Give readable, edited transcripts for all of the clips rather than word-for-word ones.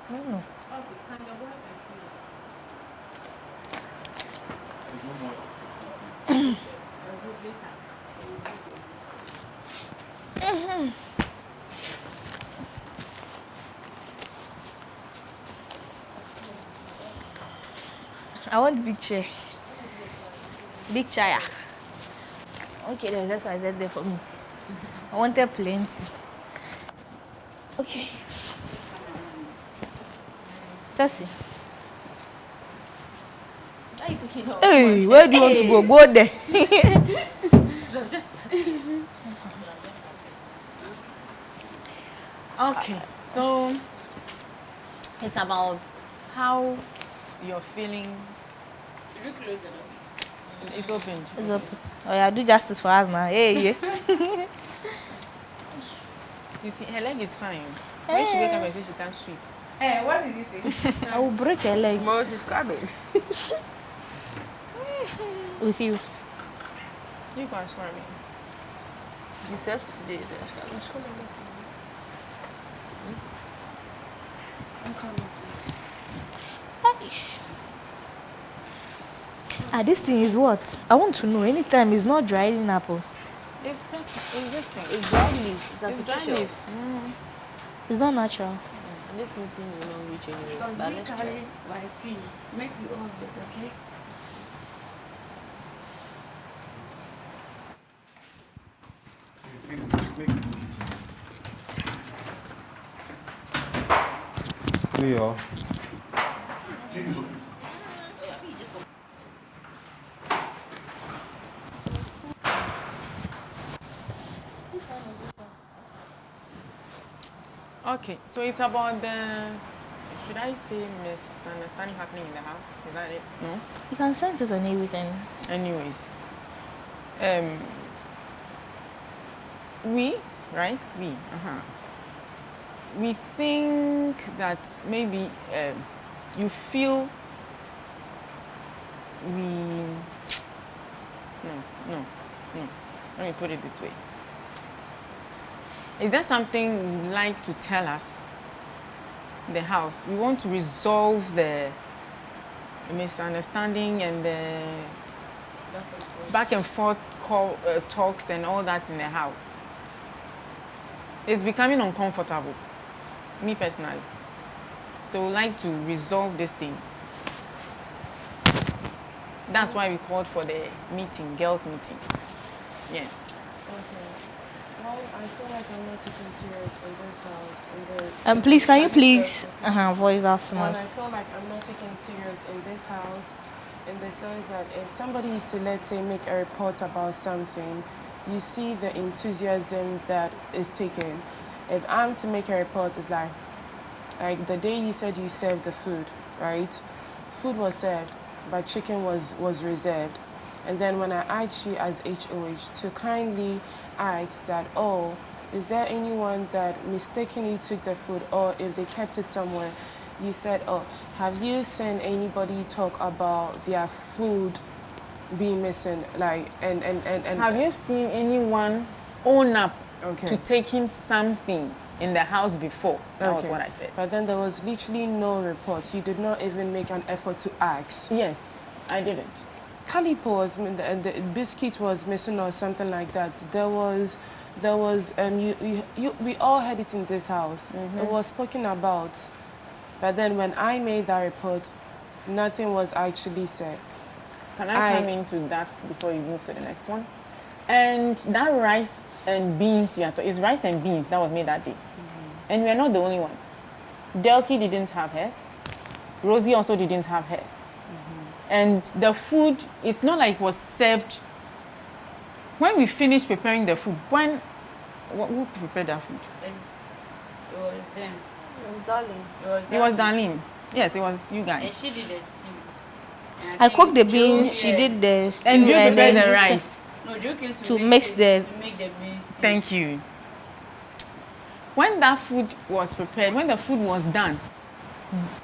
I don't know. Okay, can your voice explain There's no more. I'll do later. I want big chair. Big chair. Okay, there's just I said there for me. I wanted plenty. Okay. Jesse. Why are you picking up? Hey, where do you want to go? Go there. No, just Okay, so it's about how you're feeling. Did you close it up? It's open. It's up. Oh yeah, do justice for us now. Hey, yeah. You see, her leg is fine. When she wake up and say she can't sweep. Hey, what did you say? I will break her leg Well, she's crabbing. with you. You can swear me. You said today. I'm coming, please. Aish. Ah, this thing is what? I want to know. Anytime it's not dry in apple. It's better. It's this thing. It's dry leaves. It's It's artificial. Chinese. It's not natural. And this meeting will not reach anywhere. Because But we let's carry try. my fee. Make you all good, okay? Clear. Okay, so it's about the, should I say, misunderstanding happening in the house? Is that it? No? You can sense it on everything. Anyways, we, right? We think that maybe you feel we, no. Let me put it this way. Is there something you'd like to tell us in the house? We want to resolve the misunderstanding and the back and forth talks and all that in the house. It's becoming uncomfortable, me personally. So we'd like to resolve this thing. That's why we called for the meeting, girls' meeting. Yeah. Okay. Well, I feel like I'm not taken serious in this house. Please, can you please voice out And small? I feel like I'm not taken serious in this house in the sense that if somebody is to, let's say, make a report about something, you see the enthusiasm that is taken. If I'm to make a report, it's like the day you said you served the food, right? Food was served, but chicken was reserved. And then when I asked you as HOH to kindly ask that, oh, is there anyone that mistakenly took the food, or if they kept it somewhere, you said, oh, have you seen anybody talk about their food being missing? Like, and Have you seen anyone own up Okay. to taking something in the house before? That was Okay. what I said. But then there was literally no report. You did not even make an effort to ask. Yes, I didn't. Calipo was, and the biscuit was missing or something like that. We all had it in this house. It was spoken about. But then when I made that report, nothing was actually said. Can I come into that before you move to the next one? And that rice and beans you are talking, it's rice and beans that was made that day. And we're not the only one. Delki didn't have hers. Rosie also didn't have hers. And the food, it's not like it was served. When we finished preparing the food, who prepared that food? It was them. It was Darlene. Yes, it was you And guys. she did the stew. And I think cooked the Joe- beans. She yeah. did the stew, And you and prepared then the rice. No, Joe came to mix the- to make the beans stew. Thank you. When that food was prepared, when the food was done,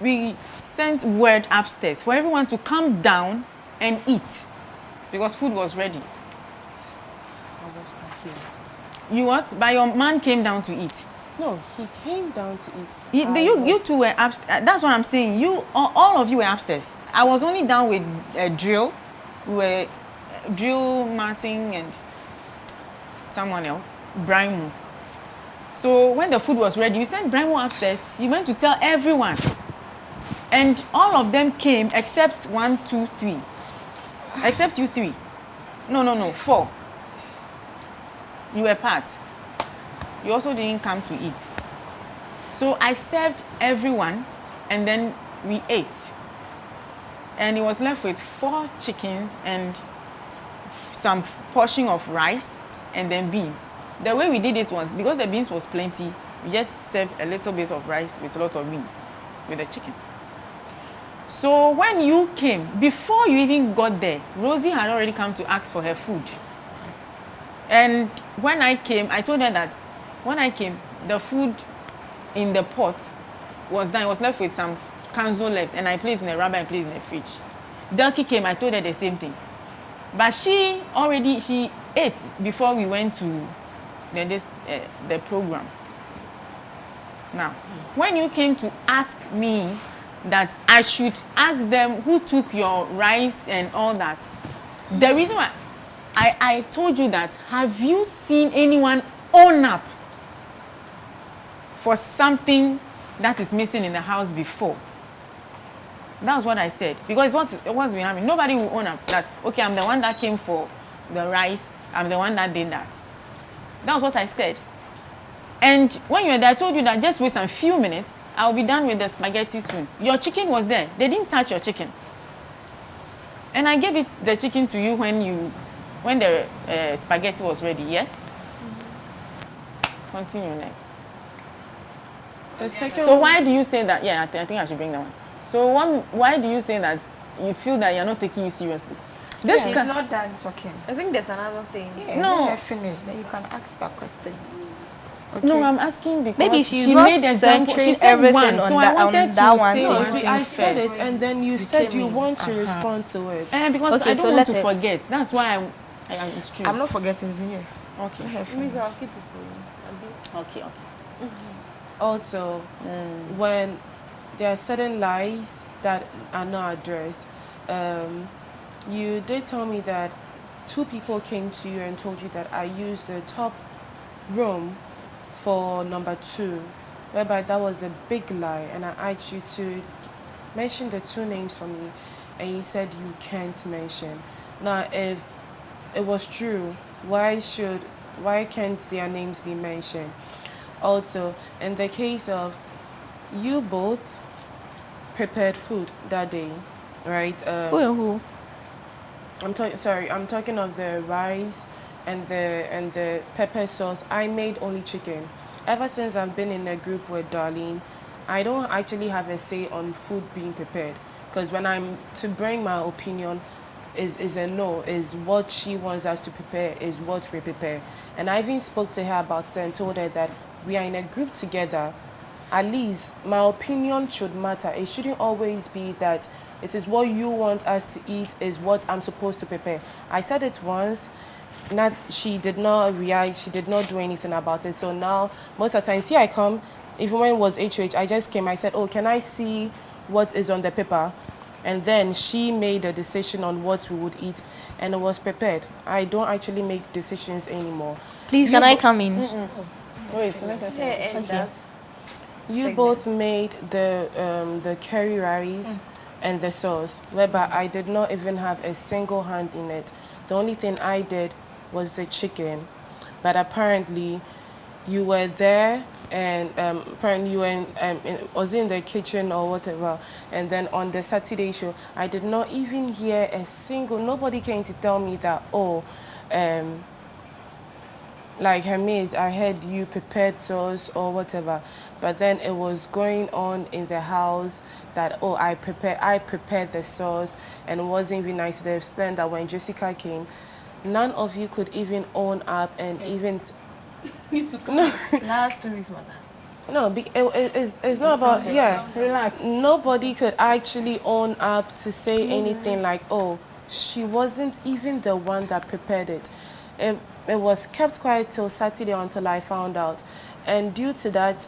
we sent word upstairs for everyone to come down and eat because food was ready. You what? But your man came down to eat. No, he came down to eat. You two were upstairs. That's what I'm saying. All of you were upstairs. I was only down with Drill. We were Drill, Martin, and someone else, Brian. So when the food was ready, we sent Brian upstairs. He went to tell everyone. And all of them came except 1, 2, 3. Except you 3. No, 4. You were part. You also didn't come to eat. So I served everyone and then we ate. And it was left with 4 chickens and some portion of rice and then beans. The way we did it was, because the beans was plenty, we just served a little bit of rice with a lot of beans with the chicken. So when you came, before you even got there, Rosie had already come to ask for her food. And when I came, I told her that when I came, the food in the pot was done. It was left with some canzo left, and I placed in the rubber and placed in the fridge. Delki came, I told her the same thing. But she ate before we went to the program. Now, when you came to ask me that I should ask them who took your rice and all that, the reason why I told you that, have you seen anyone own up for something that is missing in the house before? That was what I said. Because what's been happening, nobody will own up that, okay, I'm the one that came for the rice, I'm the one that did that. That was what I said. And when you were there, I told you that just wait some few minutes, I'll be done with the spaghetti soon. Your chicken was there. They didn't touch your chicken. And I gave the chicken to you when the spaghetti was ready, yes? Mm-hmm. Continue next. The second So why do you say that? Yeah, I think I should bring that one. So why do you say that you feel that you're not taking you seriously? This It's not done talking. I think there's another thing. Yeah, No. when you're finished, then you can ask that question. Okay. No, I'm asking because Maybe she's she not made example. She centering said everything one, on so that- I wanted on to that one say thing. No, one thing I said first. it, and then you said you want to respond to it. Because Okay, I so don't want let to it- forget. That's why it's true. I'm not forgetting it's here. Okay. Maybe I'll keep it for you. Okay. Also, when there are certain lies that are not addressed, you did tell me that 2 people came to you and told you that I used the top room for number 2, whereby that was a big lie, and I asked you to mention the 2 names for me, and you said you can't mention. Now, if it was true, why can't their names be mentioned? Also, in the case of you both prepared food that day, right? Who and who? I'm talking of the rice and the pepper sauce. I made only chicken. Ever since I've been in a group with Darlene, I don't actually have a say on food being prepared. Because when I'm to bring my opinion, is a no, is what she wants us to prepare, is what we prepare. And I even spoke to her about it and told her that we are in a group together. At least my opinion should matter. It shouldn't always be that it is what you want us to eat is what I'm supposed to prepare. I said it once, she did not react, she did not do anything about it. So now, most of the time, see I come, even when it was HH, I just came, I said, oh, can I see what is on the paper? And then she made a decision on what we would eat, and it was prepared. I don't actually make decisions anymore. Please, can I come in? Wait, let us Yeah, and that's You both made the curry rice and the sauce, whereby I did not even have a single hand in it. The only thing I did was the chicken. But apparently, you were there, and apparently you were was in the kitchen or whatever. And then on the Saturday show, I did not even hear a single. Nobody came to tell me that, oh, like Hermes, I heard you prepared sauce or whatever. But then it was going on in the house that, oh, I prepared the sauce, and it wasn't even nice to the extent that when Jessica came, none of you could even own up and even... last 2 weeks, mother. No, it's not about, yeah. relax. Nobody could actually own up to say anything like, oh, she wasn't even the one that prepared it. It was kept quiet till Saturday until I found out. And due to that,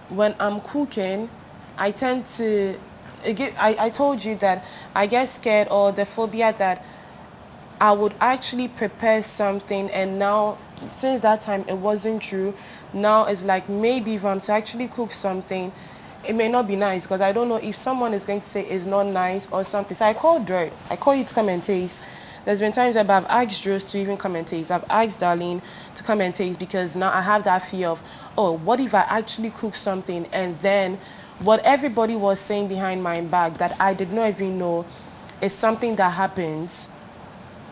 when I'm cooking, I tend to, I told you that I get scared, or the phobia that I would actually prepare something, and now since that time it wasn't true. Now it's like maybe if I'm to actually cook something, it may not be nice because I don't know if someone is going to say it's not nice or something. So I called Dre. I call you to come and taste. There's been times that I've asked Drew to even come and taste. I've asked Darlene to come and taste because now I have that fear of, oh, what if I actually cook something and then what everybody was saying behind my back that I did not even know is something that happens.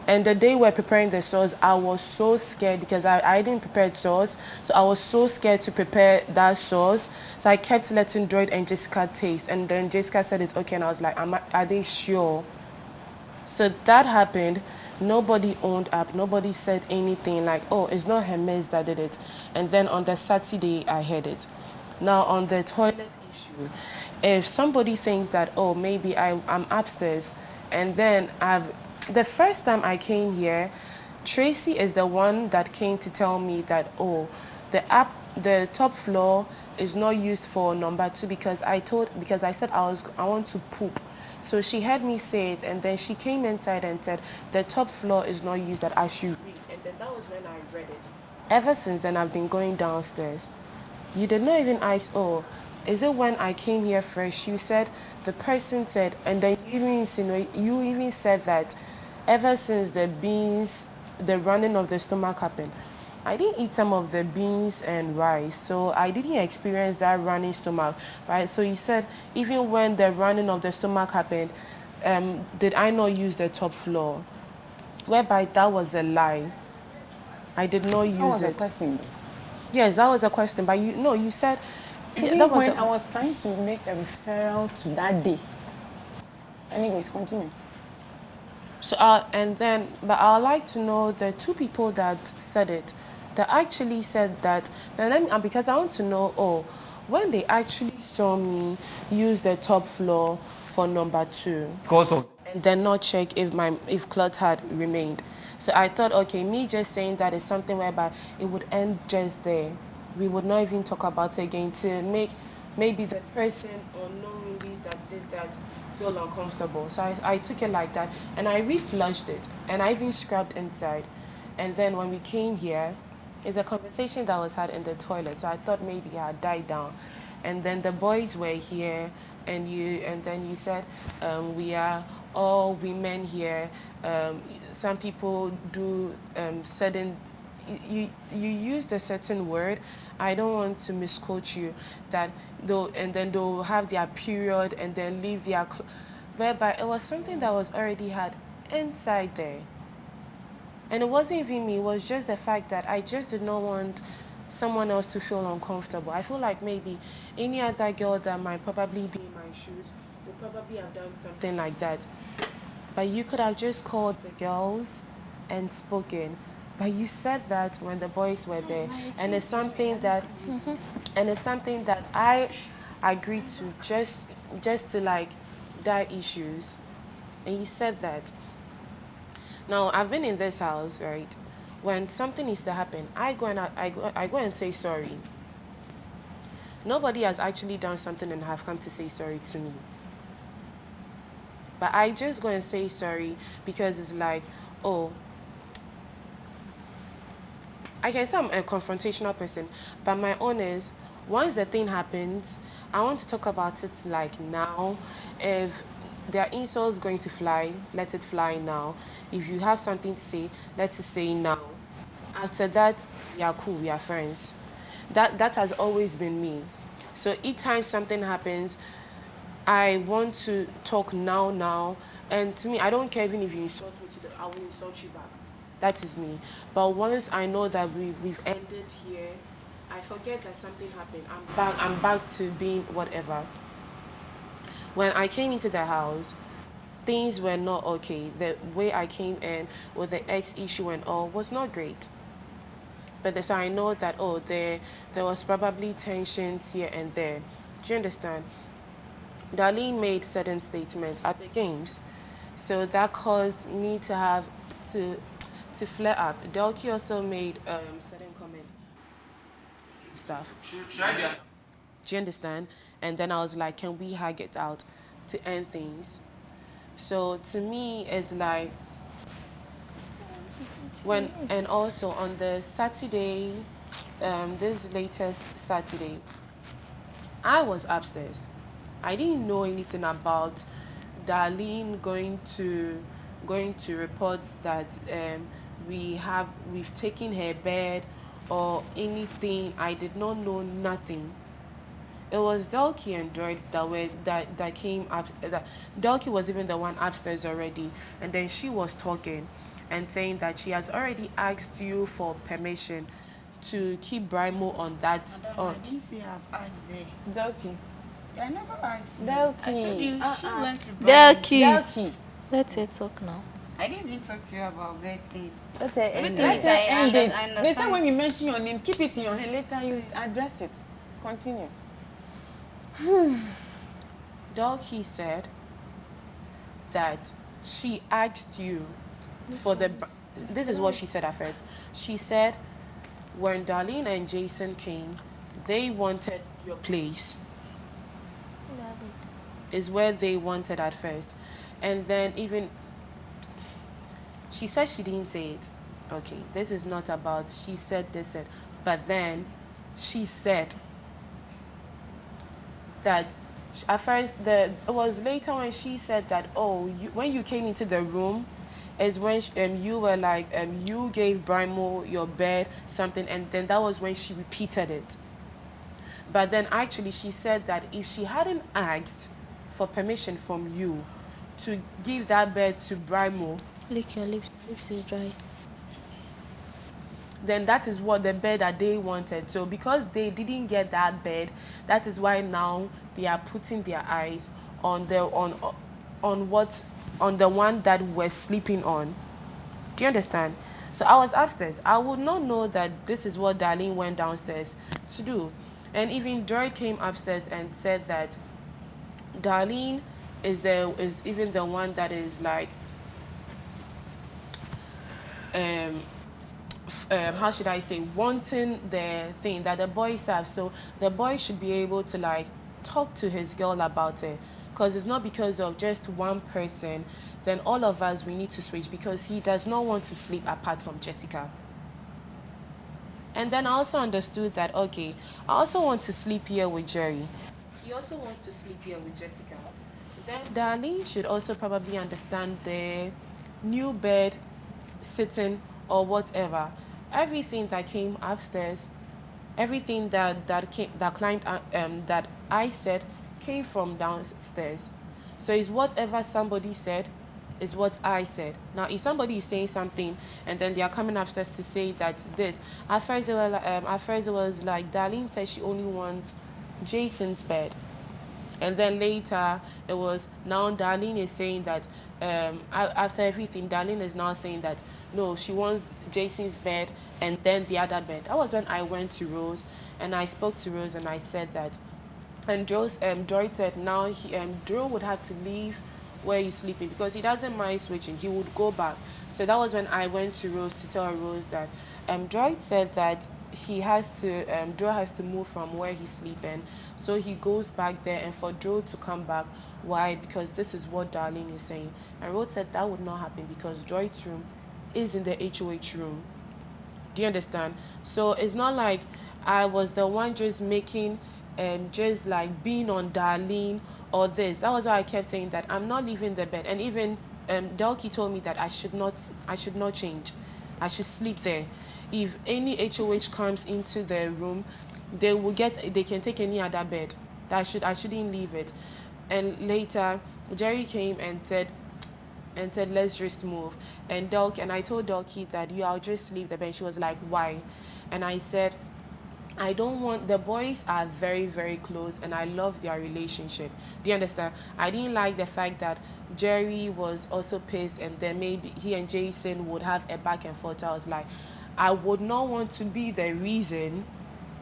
And the day we're preparing the sauce, I was so scared because I didn't prepare sauce. So I was so scared to prepare that sauce. So I kept letting Droid and Jessica taste. And then Jessica said it's okay. And I was like, are they sure? So that happened. Nobody owned up. Nobody said anything like, oh, it's not Hermes that did it. And then on the Saturday, I heard it. Now on the toilet issue, if somebody thinks that, oh, maybe I'm upstairs, and then the first time I came here, Tracy is the one that came to tell me that, oh, the top floor is not used for number 2 because I said I want to poop. So she heard me say it, and then she came inside and said the top floor is not used, that I should read. And then that was when I read it. Ever since then, I've been going downstairs. You did not even ask, oh, is it when I came here fresh? You said, the person said, and then you even said that ever since the running of the stomach happened, I didn't eat some of the beans and rice, so I didn't experience that running stomach, right? So you said, even when the running of the stomach happened, did I not use the top floor? Whereby that was a lie. I did not use That was a it. question. Yes, that was a question, but you said Even that was when I was trying to make a referral to that day. Anyways, continue. so. But I'd like to know the 2 people that said it, that actually said that. Because I want to know, oh, when they actually saw me use the top floor for number 2, Because of and then not check if cloth had remained. So I thought, okay, me just saying that is something whereby it would end just there. We would not even talk about it again to make maybe the person unknowingly that did that feel uncomfortable. So I took it like that, and I reflushed it, and I even scrubbed inside. And then when we came here, it's a conversation that was had in the toilet. So I thought maybe it had died down. And then the boys were here, and then you said, we are all women here. Some people do certain. You used a certain word. I don't want to misquote you. That though, and then they'll have their period and then leave their. Whereby it was something that was already had inside there. And it wasn't even me, it was just the fact that I just did not want someone else to feel uncomfortable. I feel like maybe any other girl that might probably be in my shoes would probably have done something like that. But you could have just called the girls and spoken. But you said that when the boys were there. And it's something that I agreed to just to like die issues. And you said that. Now, I've been in this house, right? When something needs to happen, I go and say sorry. Nobody has actually done something and have come to say sorry to me. But I just go and say sorry because it's like, oh, I can say I'm a confrontational person, but my own is, once the thing happens, I want to talk about it like now. If there are insults going to fly, let it fly now. If you have something to say, let it say now. After that, we are cool, we are friends. That has always been me. So each time something happens, I want to talk now. And to me, I don't care even if you insult me, I will insult you back. That is me. But once I know that we've ended here, I forget that something happened. I'm back to being whatever. When I came into the house, things were not okay. The way I came in with the ex issue and all was not great. But so I know that, oh, there was probably tensions here and there. Do you understand? Darlene made certain statements at the games. So that caused me to have to flare up. Delky also made certain comments. stuff. Do you understand? And then I was like, can we hug it out to end things? So to me, it's like when, and also on the Saturday, this latest Saturday, I was upstairs. I didn't know anything about Darlene going to report that we've taken her bed or anything. I did not know nothing. It was Delky and Droid that came up. That Delky was even the one upstairs already, and then she was talking and saying that she has already asked you for permission to keep Brimo on that. I didn't say I've asked there. Delky. I never asked you. Delky. I told you she went to Delky. Delky. Let's her talk now. I didn't even talk to you about birthday. Let's her end Everything it. is I End it. understand. Next time when you mention your name, keep it in your hand. Later you address it. Continue. Delky said that she asked you for the. This is what she said at first. She said when Darlene and Jason came, they wanted your place. Is where they wanted at first. And then even, she said she didn't say it. Okay, this is not about, she said this, but then she said that at first, it was later when she said that, oh, when you came into the room, is when you were like, you gave Brimo your bed, something, and then that was when she repeated it. But then actually she said that if she hadn't asked for permission from you to give that bed to Brimo, Lick your lips. Lips is dry. then that is what the bed that they wanted. So because they didn't get that bed, that is why now they are putting their eyes on the one that we're sleeping on. Do you understand? So I was upstairs. I would not know that this is what Darlene went downstairs to do. And even Droid came upstairs and said that Darlene is even the one that is like how should I say, wanting the thing that the boys have. So the boy should be able to like talk to his girl about it, because it's not because of just one person. Then all of us, we need to switch, because he does not want to sleep apart from Jessica. And then I also understood that, okay, I also want to sleep here with Jerry. He also wants to sleep here with Jessica. Then Darlene should also probably understand the new bed sitting or whatever. Everything that came upstairs, everything that climbed that I said came from downstairs. So it's whatever somebody said is what I said. Now, if somebody is saying something and then they are coming upstairs to say that this, at first it was like Darlene said she only wants Jason's bed. And then later, it was now Darlene is saying that after everything, Darlene is now saying that no, she wants Jason's bed and then the other bed. That was when I went to Rose and I spoke to Rose and I said that, and Droid said now Drew would have to leave where he's sleeping because he doesn't mind switching. He would go back. So that was when I went to Rose to tell Rose that Droid said that Drew has to move from where he's sleeping. So he goes back there, and for Drew to come back, why? Because this is what Darlene is saying. And Rose said that would not happen because Droid's room is in the HOH room. Do you understand? So it's not like I was the one just making, just like being on Darlene or this. That was why I kept saying that I'm not leaving the bed. And even Delky told me that I should not change. I should sleep there. If any HOH comes into the room, they can take any other bed. I shouldn't leave it. And later, Jerry came and said, let's just move. And I told Delky that I'll just leave the bed. She was like, why? And I said, I don't want, the boys are very, very close and I love their relationship. Do you understand? I didn't like the fact that Jerry was also pissed and then maybe he and Jason would have a back and forth. I was like, I would not want to be the reason,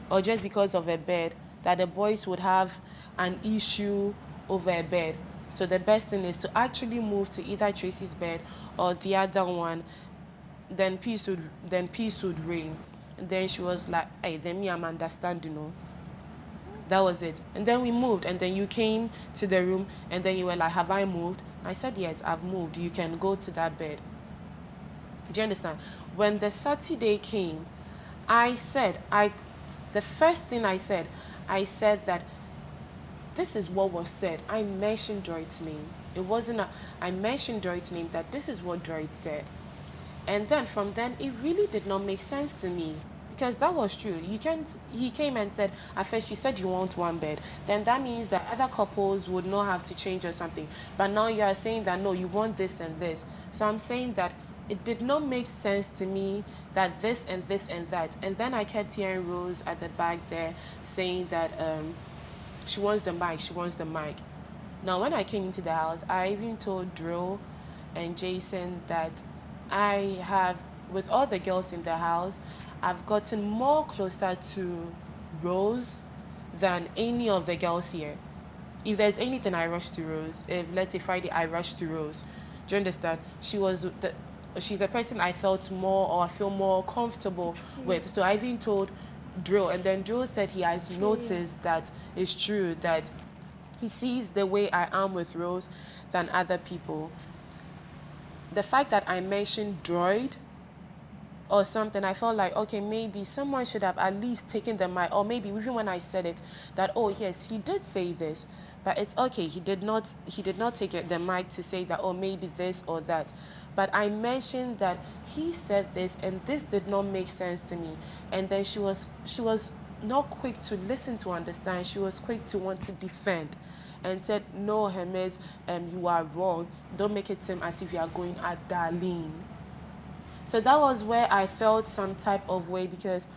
or just because of a bed, that the boys would have an issue over a bed. So the best thing is to actually move to either Tracy's bed or the other one, then peace would reign. And then she was like, hey, then me, I'm understanding, you know. That was it. And then we moved. And then you came to the room. And then you were like, have I moved? I said, yes, I've moved. You can go to that bed. Do you understand? When the Saturday came, I said, the first thing I said that this is what was said. I mentioned Droid's name. It wasn't I mentioned Droid's name, that this is what Droid said. And then from then, it really did not make sense to me. Because that was true. He came and said, at first you said you want one bed. Then that means that other couples would not have to change or something. But now you are saying that, no, you want this and this. So I'm saying that it did not make sense to me that this and this and that. And then I kept hearing Rose at the back there saying that she wants the mic. Now, when I came into the house, I even told Drew and Jason that I have, with all the girls in the house, I've gotten more closer to Rose than any of the girls here. If there's anything, I rush to Rose. If, let's say, Friday, I rush to Rose. Do you understand? She's the person I felt more, or I feel more comfortable with. So I even told Drew, and then Drew said he has noticed that it's true, that he sees the way I am with Rose than other people. The fact that I mentioned Droid or something, I felt like, okay, maybe someone should have at least taken the mic, or maybe even when I said it, that, oh yes, he did say this, but it's okay, he did not take the mic to say that, oh, maybe this or that. But I mentioned that he said this, and this did not make sense to me. And then she was not quick to listen to understand. She was quick to want to defend, and said, no, Hermes, you are wrong. Don't make it seem as if you are going at Darlene. So that was where I felt some type of way, because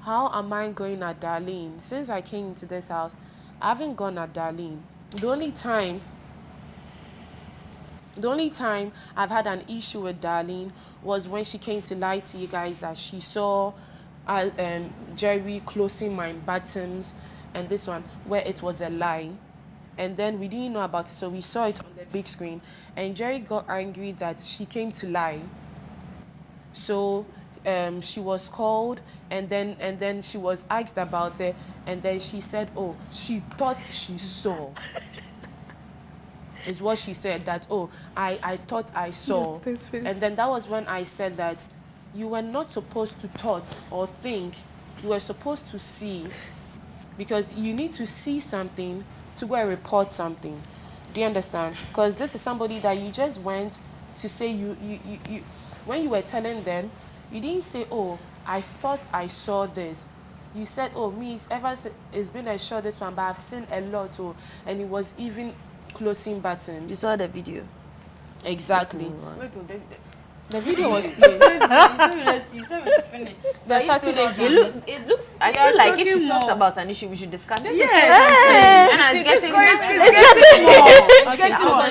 how am I going at Darlene? Since I came into this house, I haven't gone at Darlene. The only time I've had an issue with Darlene was when she came to lie to you guys that she saw Jerry closing my bottoms and this one, where it was a lie. And then we didn't know about it, so we saw it on the big screen. And Jerry got angry that she came to lie. So she was called, and then she was asked about it, and then she said, oh, she thought she saw. Is what she said, that, oh, I thought I saw. And then that was when I said that you were not supposed to thought or think, you were supposed to see, because you need to see something to go and report something. Do you understand? Because this is somebody that you just went to say you when you were telling them, you didn't say, oh, I thought I saw this. You said, oh, me, it's been a show this one, but I've seen a lot, oh, and it was even closing buttons. You saw the video. Exactly. Wait, The video was playing. You said we finished. The Saturday It looks. I feel like if she talks about an issue, we should discuss it. Yes. And I'm getting.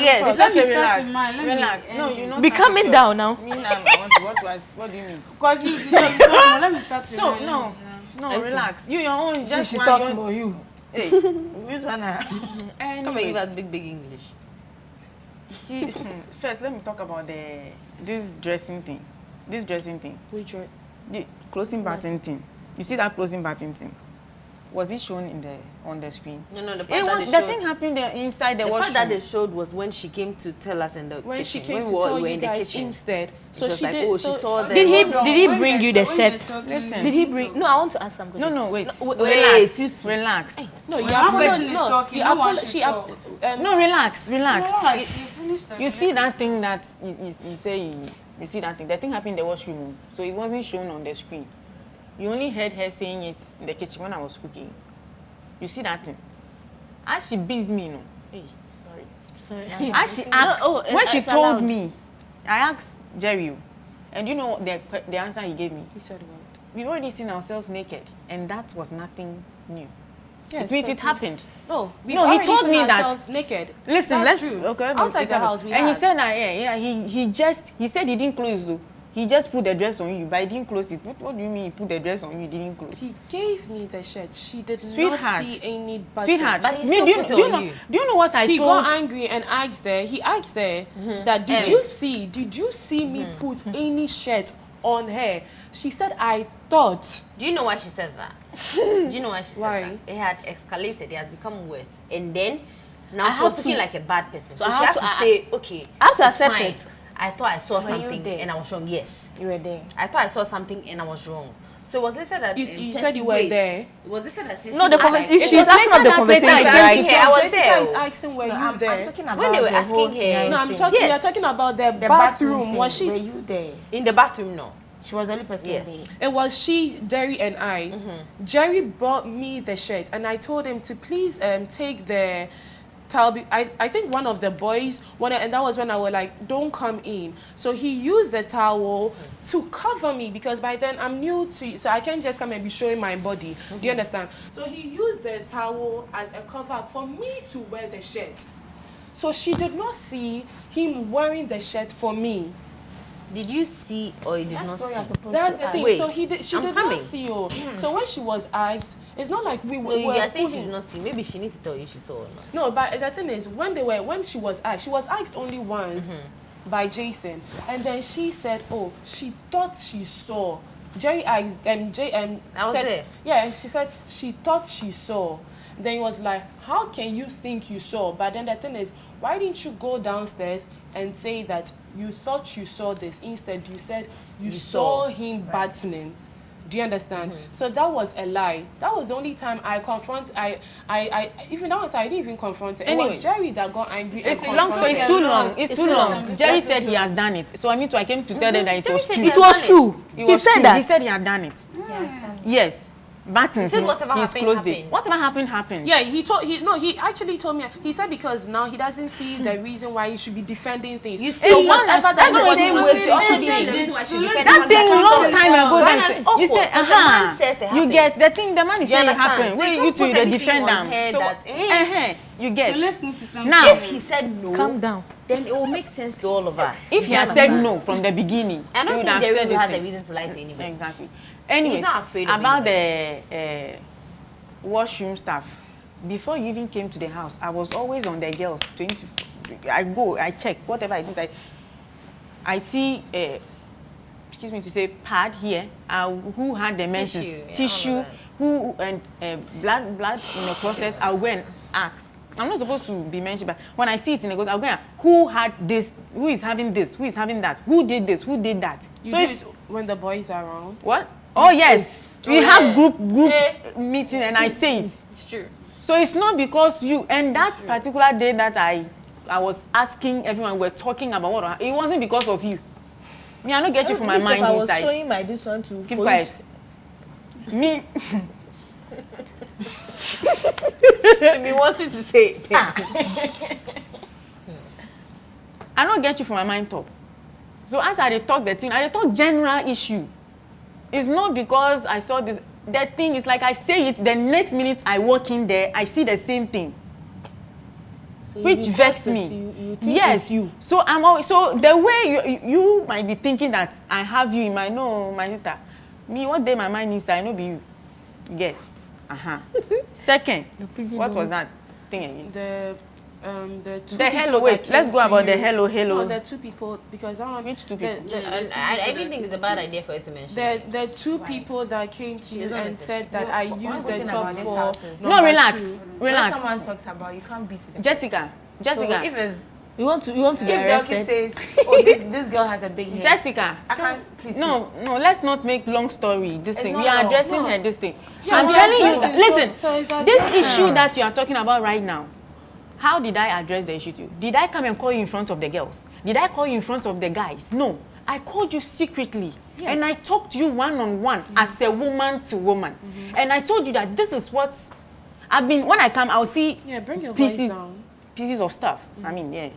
It's okay, relax. No, you're not. Be coming down now. What do you mean? Because let me start. So no, relax. You your own. Just She one talks your- about you. Hey, which one? Come and give Anyways, us big English. see, first let me talk about this dressing thing. Which one? The closing button thing. You see that closing button thing? Was it shown on the screen? No, the It part was that the they thing showed. happened there inside the The part washroom. that they showed was when she came to tell us in the When kitchen. she came when to we tell were you in the guys kitchen. instead. So It was she like, did. oh, so she saw the. Did he Did he bring you the shirt? Listen. Did he bring? No, I want to ask something. No, wait. Wait. Relax. No, you One apolo- person is no, talking, you no one apolo- should she talk. No, relax. You finished. You see that thing that you say you see that thing. The thing happened in the washroom, so it wasn't shown on the screen. You only heard her saying it in the kitchen when I was cooking. You see that thing? As she beats me, no. Hey, sorry. As she asked, when she told me, I asked Jerry, and you know the answer he gave me. He said what? We've already seen ourselves naked, and that was nothing new. Yes, it means it because happened. No, we No, he already told seen me that- ourselves naked. Listen, That's let's true. okay. Outside the house, we and he had. said that he said he just put the dress on you, but he didn't close it. What do you mean he put the dress on you? He didn't close. He gave me the shirt. She did Sweetheart. not see any button. Sweetheart, But he me, still do you, put it do you on know? you. Do you know what I He told? got angry and asked her. He asked her that did you see me put any shirt on her? She said I thought. Do you know why she said that? Do you know why she said Why? that? It had escalated. It has become worse. And then, now I she had was looking to- like a bad person. so So I she had had to- to say, okay, I have to it's accept fine. it. I thought I saw Were you something there? and I was wrong. Yes. You were there. I thought I saw something and I was wrong. So it was later that You Tessie said you were wait. there. It was later that Tessie No, the was like, conversation. She's was asking later of the that conversation, later, right? Yeah, I was Jessica there. is asking, were you I'm there? talking When they were asking her, No, I'm thing. talking. Yes. You're talking about the The bathroom. Was she? Were you there? In the bathroom, no. She was the only person Yes. there. It was she, Jerry, and I. Jerry brought me the shirt, and I told him to please take the towel. I think one of the boys wanted, and that was when I was like, don't come in. So he used the towel to cover me because by then I'm new to, so I can't just come and be showing my body. Do you understand? So he used the towel as a cover for me to wear the shirt. So she did not see him wearing the shirt for me. Did you see or you did not see? That's the thing. Wait, So she did I'm not coming. see you. So when she was asked, it's not like we No, were you are saying she pulling- did not see. Maybe she needs to tell you she saw or not. No, but the thing is, when she was asked only once by Jason, and then she said, oh, she thought she saw. Jerry asked, I was said, there. yeah, she said she thought she saw. Then he was like, how can you think you saw? But then the thing is, why didn't you go downstairs and say that you thought you saw this? Instead, you said you saw him battling. Do you understand? So that was a lie. That was the only time I even that was I didn't even confront her. It was Anyways. Jerry that got angry. It's and long story. It's too confronted. long. It's too long. Jerry said he has done it. So I mean, I came to tell them that it was true. It was true. It He was said true. that. He said he had done it. Yes. Battens. He said no, whatever he's happened, closed it. happened. Whatever happened, happened. Yeah, he actually told me. He said because now he doesn't see the reason why he should be defending things. You So see, whatever that's was the same way she also she said the did. reason why she defended That her thing husband. long time ago. Ghana then is say- you awkward, said, because the man says it you happened. get the thing. The man is You saying it understand? happened. So Wait, you you can't two, put the everything defend on them. her So, that, you get. Let's move to something. Now, If he said no, Calm down. then it will make sense to all of us. if he had said no from the beginning, I he don't would think have Jerry said will this have a thing. reason to lie to anybody. Exactly. Anyways, not afraid of about the washroom stuff, before you even came to the house, I was always on the girls. I check whatever it is. I see, excuse me to say, pad here. Who had the menses, Tissue, yeah, all tissue, of that. who and blood in the closet. I'll go and ask. I'm not supposed to be mentioned, but when I see it in the closet, I'll go and ask, who had this? Who is having this? Who is having that? Who did this? Who did that? You So do it's it when the boys are around. what? Oh yes, we yeah. have group meeting, and I say it. It's true. So it's not because you. And that particular day that I was asking everyone, we're talking about what it wasn't because of you. Me, I don't get you from my mind I was inside. showing my this one to Keep for quiet. Me, Me wanting to say, I don't get you from my mind top. So as I dey talk the thing, I dey talk general issue. It's not because I saw this. The thing is like I say it, the next minute I walk in there, I see the same thing. So Which you vexed have me. to- you think Yes. it's you. So I'm always, so the way you might be thinking that I have you in my my sister. Me, what day my mind is, I know be you. Get. Second, what was that thing again? The two The hello. people Wait, that let's came go to about the you. hello. No, the two people because I want Which two people? I even think it's a bad idea for you to mention. the two people that came to you doesn't and listen. said that I used the thing top about this for house is- No, number relax, two. When relax. someone talks about you can't beat it. Jessica, So if it's You want to get if Delky arrested? says, oh this girl has a big head. Jessica. I can't please. No, let's not make long story. This thing. not We are long. addressing No. her. This thing. Yeah, I'm we are telling you. addressing- Listen, so it's this addressing. issue that you are talking about right now. How did I address the issue to you? Did I come and call you in front of the girls? Did I call you in front of the guys? No. I called you secretly. Yes. And I talked to you one-on-one as a woman to woman. And I told you that this is what I've been, when I come, I'll see Yeah, bring your voice pieces, down. pieces of stuff. I mean, yeah.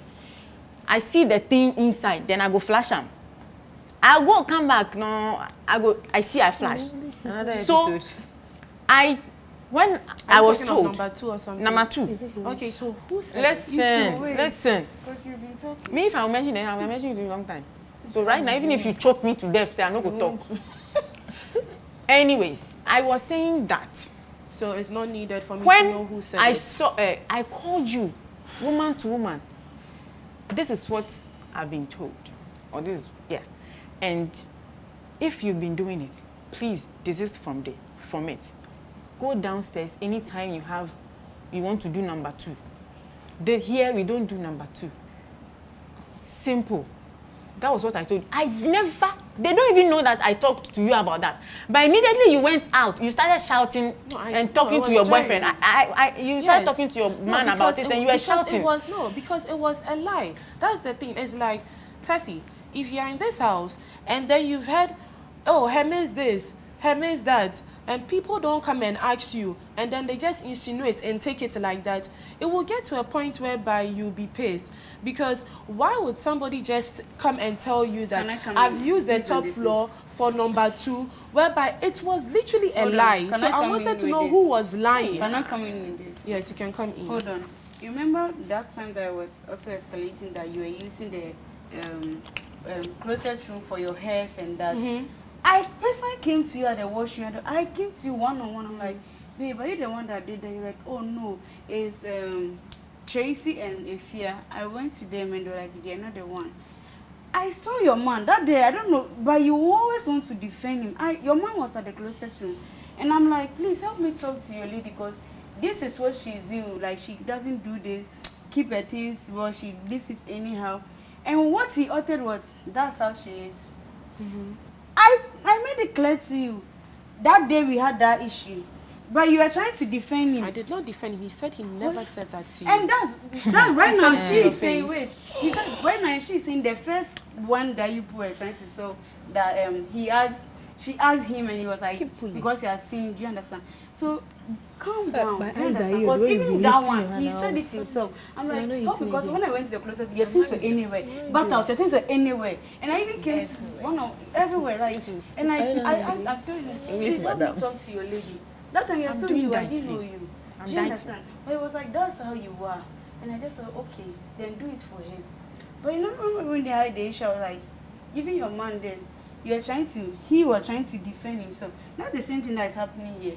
I see the thing inside, then I go flash them. I'll go come back, no, I see I flash. So, when I was Talking of told, number two or something. number two, Okay, so who said listen. Because you've been talking. Me, if I will mention them, I will mention it in a long time. So right now, even if you choke me to death, say I'm not going to talk. Anyways, I was saying that So it's not needed for me to when know who said I it. saw, I called you, woman to woman. This is what I've been told, or this is, yeah. And if you've been doing it, please desist from it. Go downstairs anytime you want to do number 2. Here we don't do number 2. Simple. That was what I told you. They don't even know that I talked to you about that. But immediately you went out, you started shouting and talking to your boyfriend. You started talking to your man about it and you were shouting. Because it was a lie. That's the thing. It's like, Tessie, if you're in this house and then you've heard, oh, Hermes this, Hermes that, and people don't come and ask you, and then they just insinuate and take it like that, it will get to a point whereby you'll be pissed. Because why would somebody just come and tell you that I've used the top floor for number 2, whereby it was literally a lie? So I wanted to know who was lying. Can I come in with this? Yes, you can come in. Hold on. You remember that time that I was also escalating that you were using the closest room for your hairs and that? I personally came to you at the washroom. I came to you one-on-one. I'm like, babe, are you the one that did that? You're like, oh no, it's Tracy and Ifia. I went to them and they're like, they're not the one. I saw your man that day. I don't know, but you always want to defend him. Your man was at the closest room. And I'm like, please help me talk to your lady because this is what she's doing. Like, she doesn't do this, keep her things well, she leaves it anyhow. And what he uttered was, that's how she is. I made it clear to you. That day we had that issue. But you were trying to defend him. I did not defend him. He said he never said that to you. And that's right now she is saying, wait. He said right now she's saying the first one that you were trying to solve that she asked him and he was like, because he has seen, do you understand? So calm down. Because even that one, he said it himself. I'm like, oh, because when I went to the closet, your things were anywhere. But your things were anywhere. And I even came to everywhere, like, and I told him, please help me talk to your lady. That time you're still new, I didn't know you. Do you understand? But it was like, that's how you are. And I just said, okay, then do it for him. But you know, when they had the issue, I was like, even your man then, he was trying to defend himself. That's the same thing that is happening here.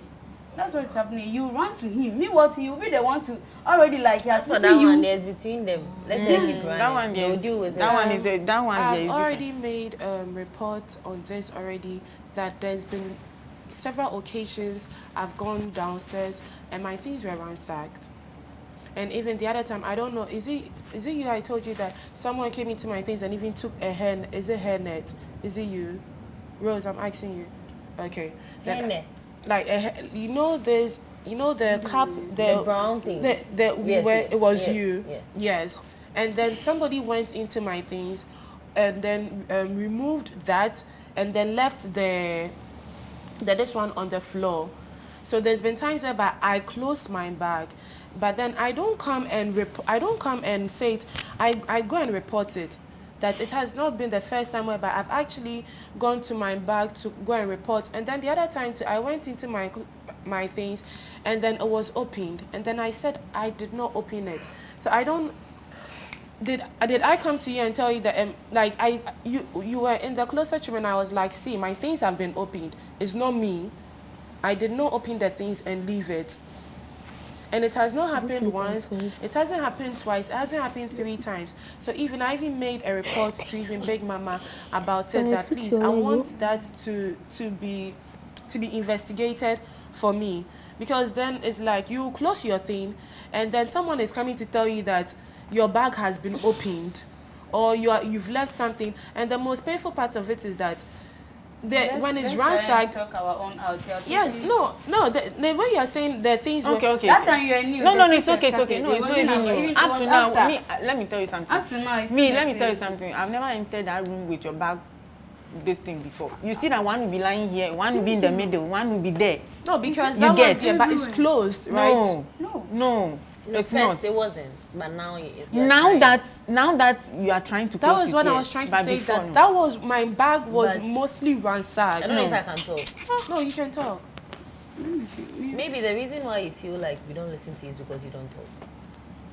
That's what's happening. You run to him. Meanwhile, he will be the one to already like he has put that you. one is between them. Let's keep running. That one, yes. Deal with that one is that one. I've already made report on this already. That there's been several occasions I've gone downstairs and my things were ransacked. And even the other time, I don't know, is it you? I told you that someone came into my things and even took a hair. Is it hairnet? Is it you, Rose? I'm asking you. Okay. Hairnet. Like you know the cap, the brown thing. It was you. Yes. Yes. And then somebody went into my things, and then removed that, and then left this one on the floor. So there's been times where I close my bag, but then I don't come and say it. I go and report it. That it has not been the first time where I've actually gone to my bag to go and report. And then the other time too, I went into my things, and then it was opened. And then I said I did not open it. So I don't. Did I come to you and tell you that you were in the closet room and I was like, see, my things have been opened. It's not me. I did not open the things and leave it. And it has not happened once. It hasn't happened twice. It hasn't happened 3 times. So I even made a report to even Big Mama about it. That please, I want that to be investigated for me, because then it's like you close your thing, and then someone is coming to tell you that your bag has been opened, or you've left something. And the most painful part of it is that when it's ransacked, talk our own out here. yes, no, the way you are saying the things. Okay. That time you are new. No, it's okay. No, it's not even new. Up to now, let me tell you something. Up to now, let me tell you something. I've never entered that room with your bag, this thing before. You see that one will be lying here, one will be in the middle, one will be there. No, because you that get one there, but it's closed, right? No, it's not. It wasn't, but now Now that you are trying to that close was it, what I yes, was trying to but say. before, That was my bag was But mostly ransacked. I don't know if I can talk. No, you can talk. Maybe the reason why you feel like we don't listen to you is because you don't talk.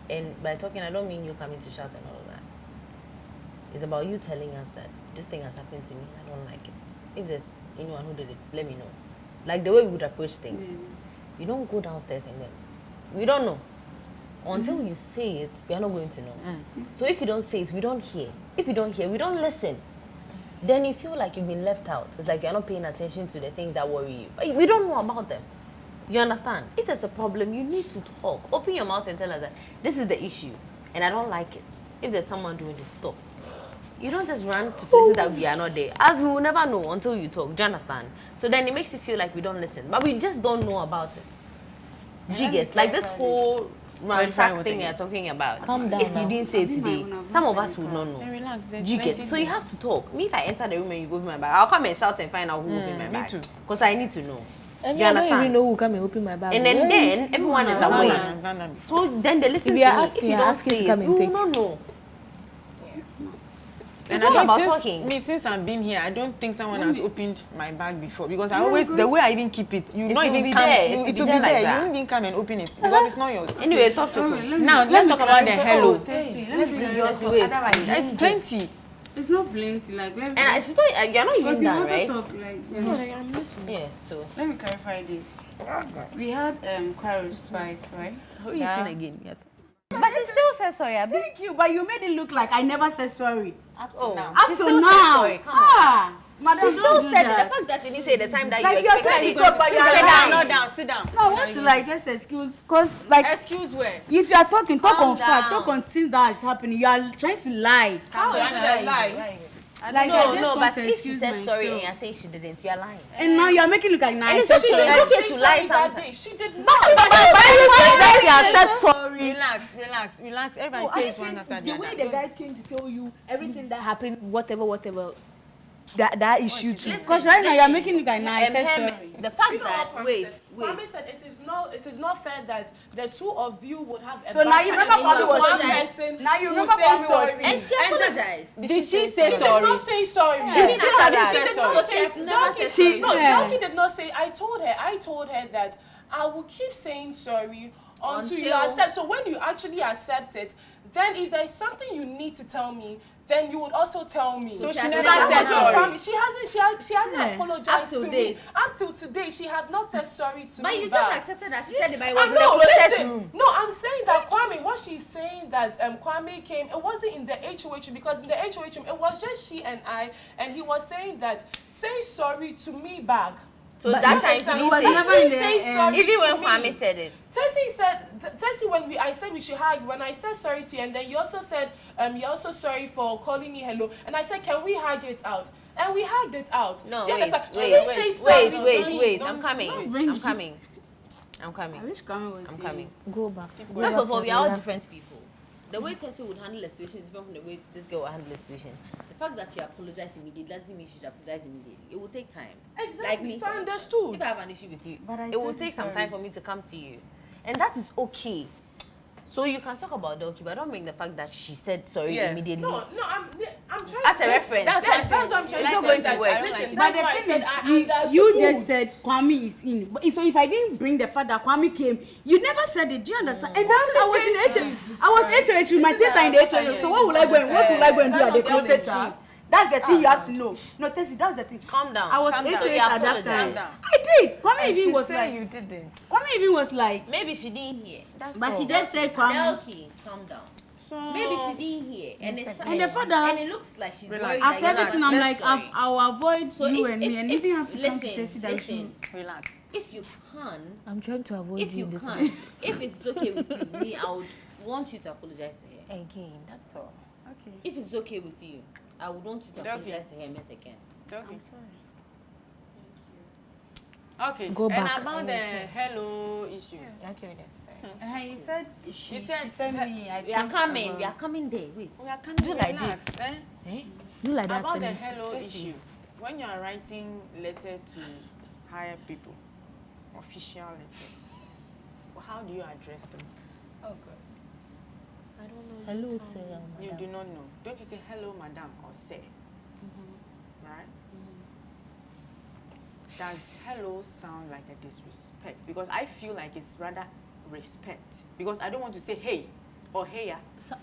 And by talking, I don't mean you coming to shout and all of that. It's about you telling us that this thing has happened to me. I don't like it. If there's anyone who did it, let me know. Like the way we would approach things. You don't go downstairs and then we don't know. Until you say it, we are not going to know. So if you don't say it, we don't hear. If you don't hear, we don't listen. then you feel like you've been left out. It's like you're not paying attention to the things that worry you. But we don't know about them. You understand? If there's a problem, you need to talk. Open your mouth and tell us that this is the issue, and I don't like it. If there's someone doing this, stop. You don't just run to places that we are not there. As we will never know until you talk. Do you understand? So then it makes you feel like we don't listen. But we just don't know about it. Do you get? Like this whole ransack thing you're talking about. Calm down If now. you didn't say it today, some of us would not know. Relax. Do you get? So you have to talk. Me, if I enter the room and you open my bag, I'll come and shout and find out who opened my bag. Because I need to know. And Do you I don't understand? even know who come and open my bag. And then everyone is away. So then they listen If to you are me. asking, If you you're don't asking say to come it, and we take. will not know. And It's all about since, talking. since I've been here, I don't think someone has opened my bag before because I always, the way I even keep it, you It not will even be come, there. it It will will be be there like there. that. You won't even come and open it because it's not yours. Anyway, talk to me. Now, let's talk about the hello. Wait. There's plenty. It's not plenty. Like let me. And it's not, you're not because even you done, also right? talk like. I'm listening. Yes, so. Let me clarify this. We had quarrels twice, right? Who are you Yeah. eating again? But she still said sorry. Thank you, but you made it look like I never said sorry. Up to now. Up She to still now. said sorry. Come on. Madam, She still don't do said it. that. The fact that she didn't say the time that Like you you're expected trying it. to talk, but you're Sit lying. down. Down, sit down. No, I want to like just excuse, cause like Excuse where? if you are talking, talk Calm on fact, down. talk on things that is happening. You are trying to lie. How is it a lie? Like, I No, just no, want but to if she excuse said sorry and myself. you're saying she didn't, you're lying. And now you are making it look like now I it's said okay, sorry. it's okay Say to lie sorry that sometimes. day. She did not. sorry. Relax. Everybody Oh, I says one think after the the way other. the guy came to tell you everything that happened, whatever, that issue too. Because right now you are making it look like now I said Hermes, sorry. the fact You know that, what wait. Kwame said it is not fair that the two of you would have a So now you remember Kwame was one in. person Now you who remember says Kwame was sorry. And she apologized. Did she say She did sorry? not say sorry. She She didn't did say not that. say So she has sorry. never said sorry. No, Yeah. Donkey did not say. I told her that I will keep saying sorry until you Until- accept. So when you actually accept it, then if there is something you need to tell me, then you would also tell me. So she she has never said said sorry. sorry. She hasn't Yeah. apologized Up to to me. date. Up till today, she had not said sorry to But me. you back. just accepted that she said it, but it I was in the know, closest listen. room. No, I'm saying that Kwame, what she's saying that Kwame came, it wasn't in the HOH room because in the HOH room, it was just she and I, and he was saying that, say sorry to me back. So But that you time she said- didn't was say never it. in the, say sorry Even to when me. Kwame said it. Tessie, when I said we should hug, when I said sorry to you, and then you also said, you're also sorry for calling me hello, and I said, can we hug it out? And we hugged it out. No, Do you wait, understand? She didn't say sorry to me. wait. Don't- I'm coming. bring I'm it. coming. I wish Kwame was I'm here. coming. Go back. First of all, we are all different people. The way Tessie would handle a situation is different from the way this girl will handle a situation. The fact that she apologized immediately doesn't mean she should apologize immediately. It will take time. Exactly. Like me, So I for instance, understood. if I have an issue with you, But I it will told you take some sorry. time for me to come to you. And that is okay. So you can talk about Donkey, but don't bring the fact that she said sorry Yeah. immediately. No, I'm trying As to a reference. That's what I'm trying It's to not say. going to That- work. Listen, But that's the why I thing said is, I you understood. just said Kwame is in. But so if I didn't bring the fact that Kwame came, you never said it. Do you understand? And that's I was in HOH. I was HOH with my things are in the HOH. So what will I go and do at the closet room? That's the thing you have to know. No, Tessie, that's the thing. Calm down. I was Calm down. HOH So you at that apologize. time. I did. Kwame even was like, you didn't. Kwame even was like, Maybe she didn't hear. but she just said Kwame. Delky, calm down. So Maybe she didn't hear. And the father- and it looks like she's Relax. worried After that you're everything, not I'm like, sorry. I'll avoid So you if- and me, if- and if- even have to come to listen, Tessie that you listen. relax. If you can, I'm trying to avoid if you this can, one. if it's okay with you, me, I would want you to apologize to her. Again, that's all. Okay. If it's okay with you, I would want you to Okay. apologize to her once again. Okay. sorry. Okay. Go back. And about the hello issue. Okay, then. You said she said- sent me. I We are think, coming. We are coming there. Wait. We are coming Do like relax, this. eh? Do like that. About the Ernest. hello issue, when you are writing letter to higher people, official letter, how do you address them? Oh God. I don't know. Hello, sir. You do not know. Don't you say hello, madam, or say? Right? Does hello sound like a disrespect? Because I feel like it's rather respect. Because I don't want to say hey or heya.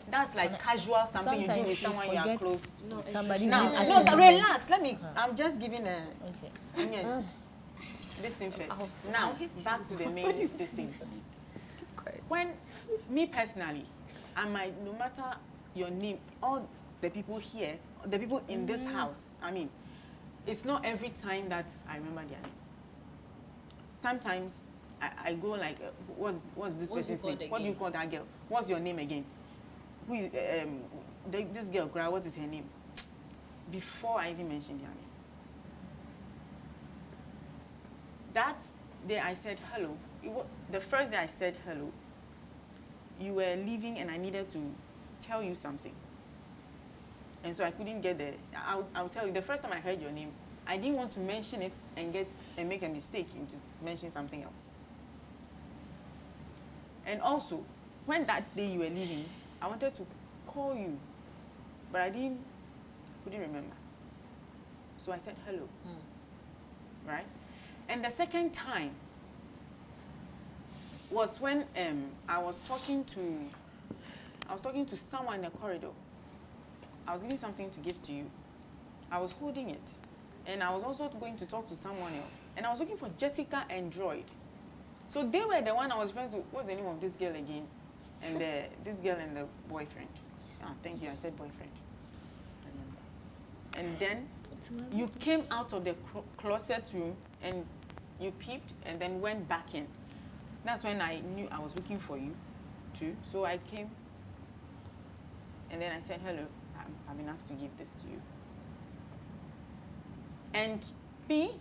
That's like casual something you do sometimes with you someone you are forget close. Somebody Now, didn't no, actually- relax. Let me. I'm just giving a. Okay. Yes. This thing first. Now, back to the main this thing. When me personally, I might, no matter your name, all the people here, the people in this house. I mean, it's not every time that I remember their name. Sometimes I go like, what's this person's name? What do you call that girl? What's your name again? Who is this girl? What is her name? Before I even mentioned their name. That day I said hello. The first day I said hello, you were leaving and I needed to tell you something. And so I couldn't get there. I'll tell you, the first time I heard your name, I didn't want to mention it and make a mistake into mentioning something else. And also, when that day you were leaving, I wanted to call you, but I couldn't remember. So I said hello. Right? And the second time was when I was talking to someone in the corridor. I was giving something to give to you. I was holding it. And I was also going to talk to someone else. And I was looking for Jessica and Droid. So they were the one I was trying to, what's the name of this girl again? And this girl and the boyfriend. Oh, thank you, I said boyfriend. And then you came out of the closet room and you peeped and then went back in. That's when I knew I was looking for you too. So I came and then I said, hello, I've been asked to give this to you. And me,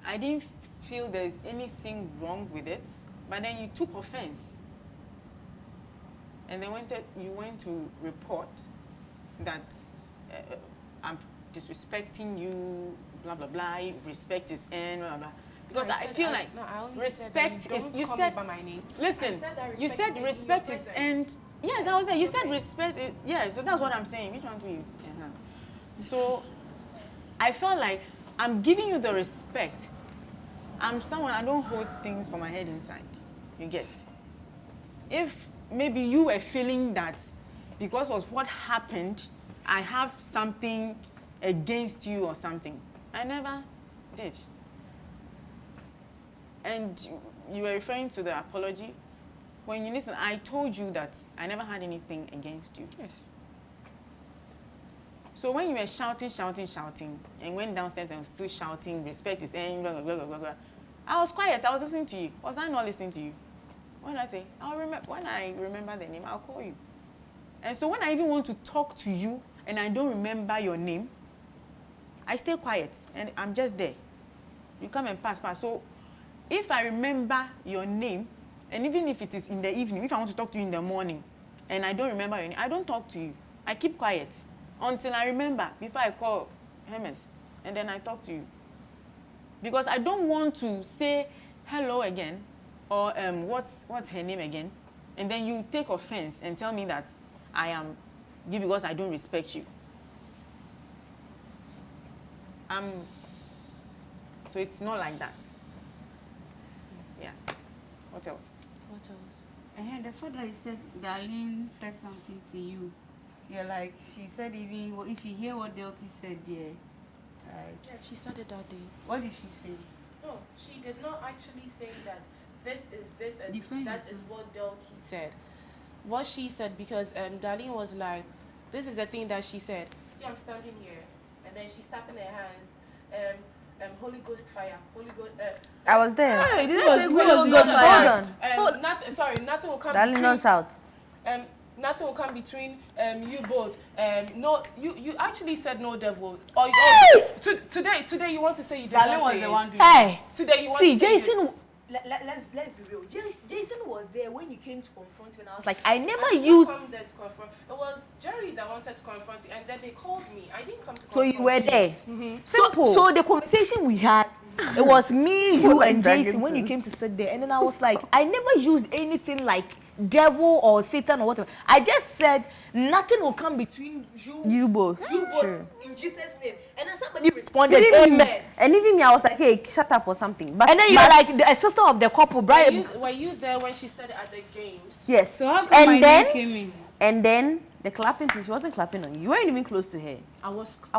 I didn't feel there's anything wrong with it, but then you took offense. And then you went to report that I'm disrespecting you, blah, blah, blah, respect is in, blah, blah. Because I feel like respect is, you said, by my name. Listen, you said respect is, and yes, I was there, you said respect, yeah, so that's what I'm saying. Which one is? So I felt like I'm giving you the respect. I'm someone, I don't hold things for my head inside. You get? If maybe you were feeling that because of what happened, I have something against you or something. I never did. And you were referring to the apology. When you listen, I told you that I never had anything against you. Yes. So when you were shouting, and went downstairs and was still shouting, respect is blah, blah, blah, blah, blah, I was quiet. I was listening to you. Was I not listening to you? What did I say? When I remember the name, I'll call you. And so when I even want to talk to you and I don't remember your name, I stay quiet and I'm just there. You come and pass. So if I remember your name, and even if it is in the evening, if I want to talk to you in the morning and I don't remember your name, I don't talk to you. I keep quiet until I remember before I call Hermes and then I talk to you. Because I don't want to say hello again or what's her name again, and then you take offense and tell me that I am you because I don't respect you. So it's not like that. Yeah. What else? What else? And the fact that you said Darlene said something to you, you're like, she said even if you hear what Delky said there, yeah, she said it that day. What did she say? No, she did not actually say that this is this and that is what Delky said. What she said, because Darlene was like, this is the thing that she said. See, I'm standing here, and then she's tapping her hands. Holy Ghost fire, Holy Ghost. I was there. Hey, this was Holy Ghost fire. Hold on. Nothing will come. Darling, don't shout. Nothing will come between you both. No, you actually said no devil. Today you want to say you did not say it. Hey, Today you want see, to say Jason. Let's be real. Jason was there when you came to confront me, and I was like, I never I didn't used. come there to confront. It was Jerry that wanted to confront you, and then they called me. I didn't come to So confront you were there. simple. So the conversation we had, it was me, you, and Jason when you came to sit there, and then I was like, I never used anything like devil or Satan or whatever. I just said nothing will come between You both. both in Jesus' name. And then somebody responded, amen. And even me, I was like, hey, shut up or something. But And then you were like the sister of the couple, Brian. Were you there when she said it at the games? yes. So how come my And name came in? then the clapping thing, she wasn't clapping on you. You weren't even close to her. I was I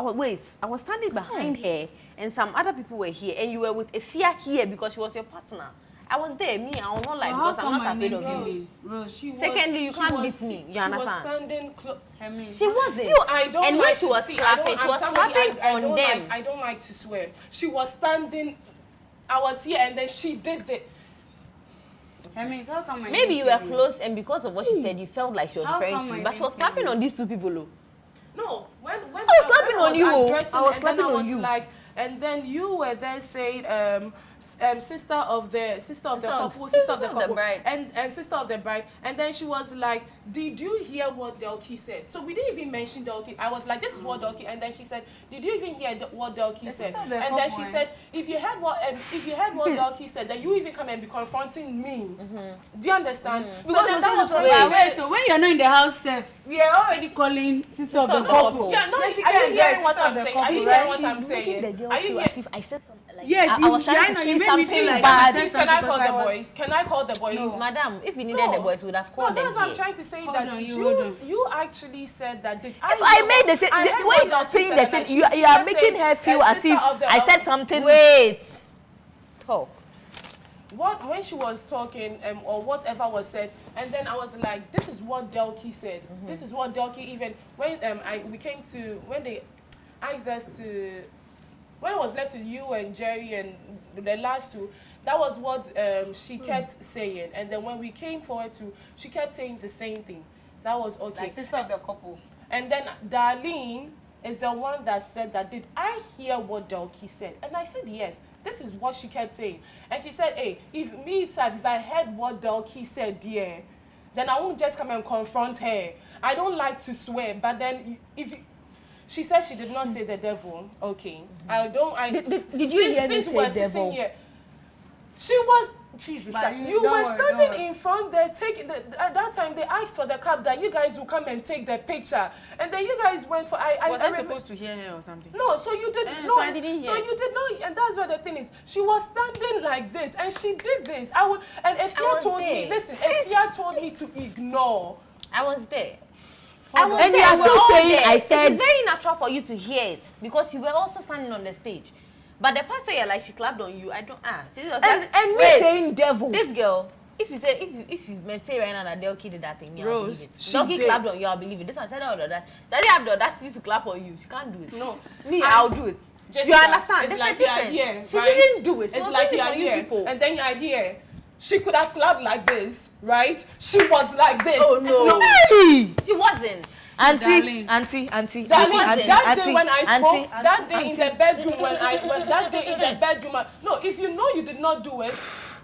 was standing behind her, and some other people were here, and you were with Efia here because she was your partner. I was there, me, I was not like, So how because I'm come not my afraid name of came you. in? Rose, She was- Secondly, you she can't was beat me, you She understand? was standing close. She wasn't. I don't and like when she to was see, clapping, she was clapping on them. I don't like to swear. She was standing, I was here, and then she did the. Hermes, how come Maybe you were close, and because of what she said, you felt like she was referring to you. But she was clapping on these two people. No, when I was clapping on you. I was clapping on you. Like, and then you were there saying, sister of the bride, and sister of the bride, and then she was like, did you hear what Delki said? So we didn't even mention Delki. I was like, this is what Delki, and then she said, did you even hear what Delki said? And then she said, if you heard what Delki said, then you even come and be confronting me. Do you understand? So then that was wait. So when you're not in the house, safe, we are already calling sister of the couple. Yeah, no, are you hearing what I'm saying? Are you hearing what I'm saying? Are you hearing? I said something like, yes, I was trying to say something like bad. Can I call the boys? Can I call the boys? No. Madam, if you needed the boys, we would have called them. That's what I'm trying to say. You actually said that. If I made the same, when you're saying the thing, you are making her feel as if I said something. Wait. Talk. When she was talking or whatever was said, and then I was like, this is what Delki said. This is what Delki even when when they asked us to, when it was left to you and Jerry and the last two, that was what she kept saying. And then when we came forward to, she kept saying the same thing. That was okay. Like sister of the couple. And then Darlene is the one that said that, did I hear what Delki said? And I said, yes. This is what she kept saying. And she said, hey, if I heard what Delki said, dear, then I won't just come and confront her. I don't like to swear, but then she said she did not say the devil. Okay. Did you hear me say devil? Here, she was, Jesus, you were standing in front there taking at that time they asked for the cup that you guys will come and take the picture, and then you guys went for. Was I supposed to hear her or something? No, so you did no. So I didn't hear. So you did not, and that's where the thing is. She was standing like this, and she did this. And Efia told me, listen, Efia told me to ignore. I was there. And you are still saying, I said. It's very natural for you to hear it because you were also standing on the stage. But the part where like she clapped on you, I don't and me saying devil. This girl, if you say right now that Delki did that thing, yeah, Rose, I'll believe it. Delki clapped on you, I'll believe it. This one said all of that. Daddy have the audacity to clap on you. She can't do it. No. I'll do it. Jessica, you understand? It's like you are here, She right? didn't do it. She it's was like doing you are it for here, you people. and then you are here. She could have clapped like this, right? She was like this. Oh no. Hey! She wasn't. Auntie. That day when I spoke, that day in the bedroom that day in the bedroom. No, if you know you did not do it,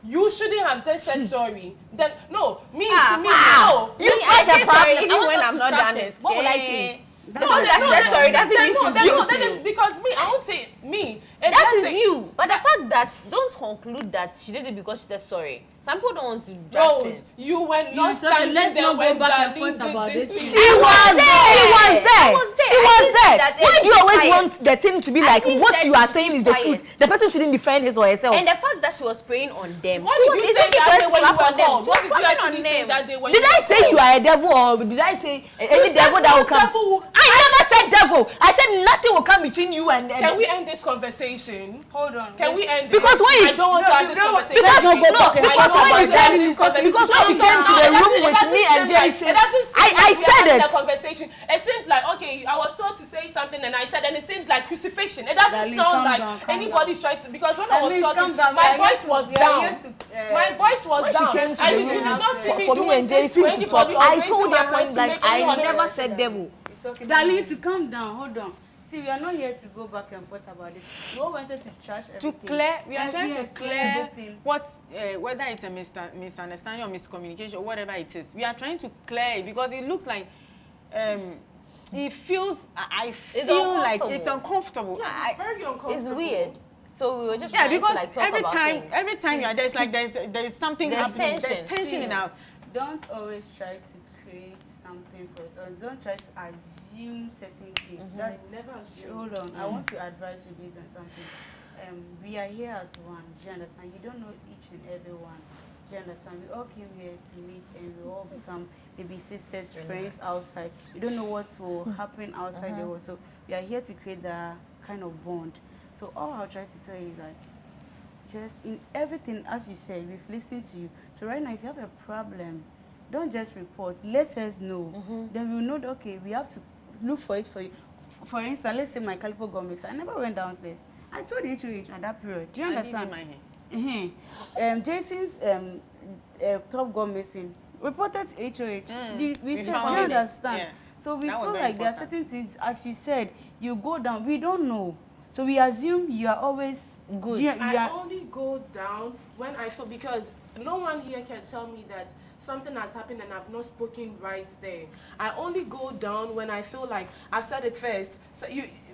you shouldn't have just said sorry. Then no, to me, no. You said sorry even when I'm not done it. What would I say? Sorry, that's that is because me, I won't say me. That is you. But the fact that, don't conclude that she did it because she said sorry. Some people don't want to drag things. You were not standing there when Darlene did this. She was there. Why do you always want the thing to be like what you are saying is the truth? The person shouldn't defend his or herself. And the fact that she was praying on them. What did you say that day when you were called? What did you actually say that day when you were called? Did I say you are a devil or did I say any devil that will come? I never said devil. I said nothing will come between you and. Can we end this conversation? Hold on. Can we end it? Because when I don't want to have this conversation. Because when she came to the room with me and Jason, I said it. Conversation. It seems like, okay, I was told to say something and I said, and it seems like crucifixion. It doesn't sound like anybody's trying to, because when I was talking, my voice was down. My voice was down. And you did not see me doing this to anybody. I told them point blank, I never said devil. It's okay. Darlene, to calm down. Hold on. See, we are not here to go back and forth about this. We all wanted to trash everything. We are trying to clear everything. What, whether it's a misunderstanding or miscommunication or whatever it is. We are trying to clear it because it looks like it feels. I feel like it's uncomfortable. Yeah, it's very uncomfortable. It's weird. So we were just because to, like, every time you are there's something happening. There's tension in our. Don't always try to create something for us, or don't try to assume certain things. That's never assume. Hold on, I want to advise you based on something. We are here as one. Do you understand? You don't know each and every one. Do you understand? We all came here to meet and we all become maybe sisters, friends outside. You don't know what will happen outside the world. So we are here to create that kind of bond. So all I'll try to tell you is like, just in everything, as you said, we've listened to you. So right now, if you have a problem, don't just report. Let us know. Then we'll know that, okay, we have to look for it for you. For instance, let's say my calipo got missed. I never went downstairs. I told HOH at that period. Do you understand? I did my hair. Jason's top got missing. Reported to HOH. We said, do you found it. understand? Yeah. So we That was feel very like there are important. certain things, as you said, you go down. We don't know. So we assume you are always Good. You I are, only go down when I feel, because no one here can tell me that something has happened and I've not spoken right there. I only go down when I feel like I've said it first. So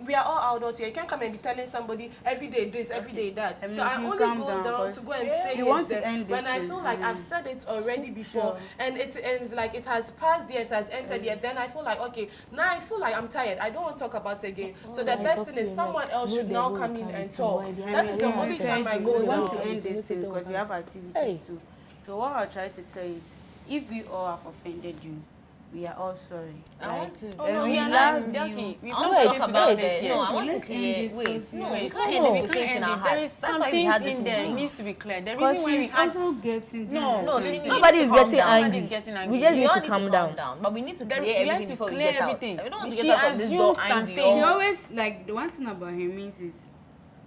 we are all out here. You can't come and be telling somebody every day this, every day that. That So I means you only calm go down, down 'cause to go and say you it want to there end this when I thing. feel like I've said it already before, and it is like it has passed here, it has entered here. Then I feel like, okay, now I feel like I'm tired. I don't want to talk about it again. So the best thing is someone else should now come in and talk. That is the only time I go we want down. to end this thing because we have activities too. So what I'll try to tell you is, if we all have offended you, we are all sorry. I want to. Oh, no, we we are love not. you. Delki, we've I not want to talked talk about about this it. yet. No, I want to let's clear. end this Wait, because, no, yeah. we can't No, end we it with can't things in end our it. There hearts. is That's some why we things had this in there. It meeting. needs to be clear. The Because reason why we she's had also getting No, No, listen. she needs Nobody to is calm getting down. angry. Nobody's getting angry. We just We need all to need calm to down. calm down, but we need to Then clear we have everything to before we clear get out. everything. We don't want to She get out of this door assumes some angry. things. She or- always, like, the one thing about her means is,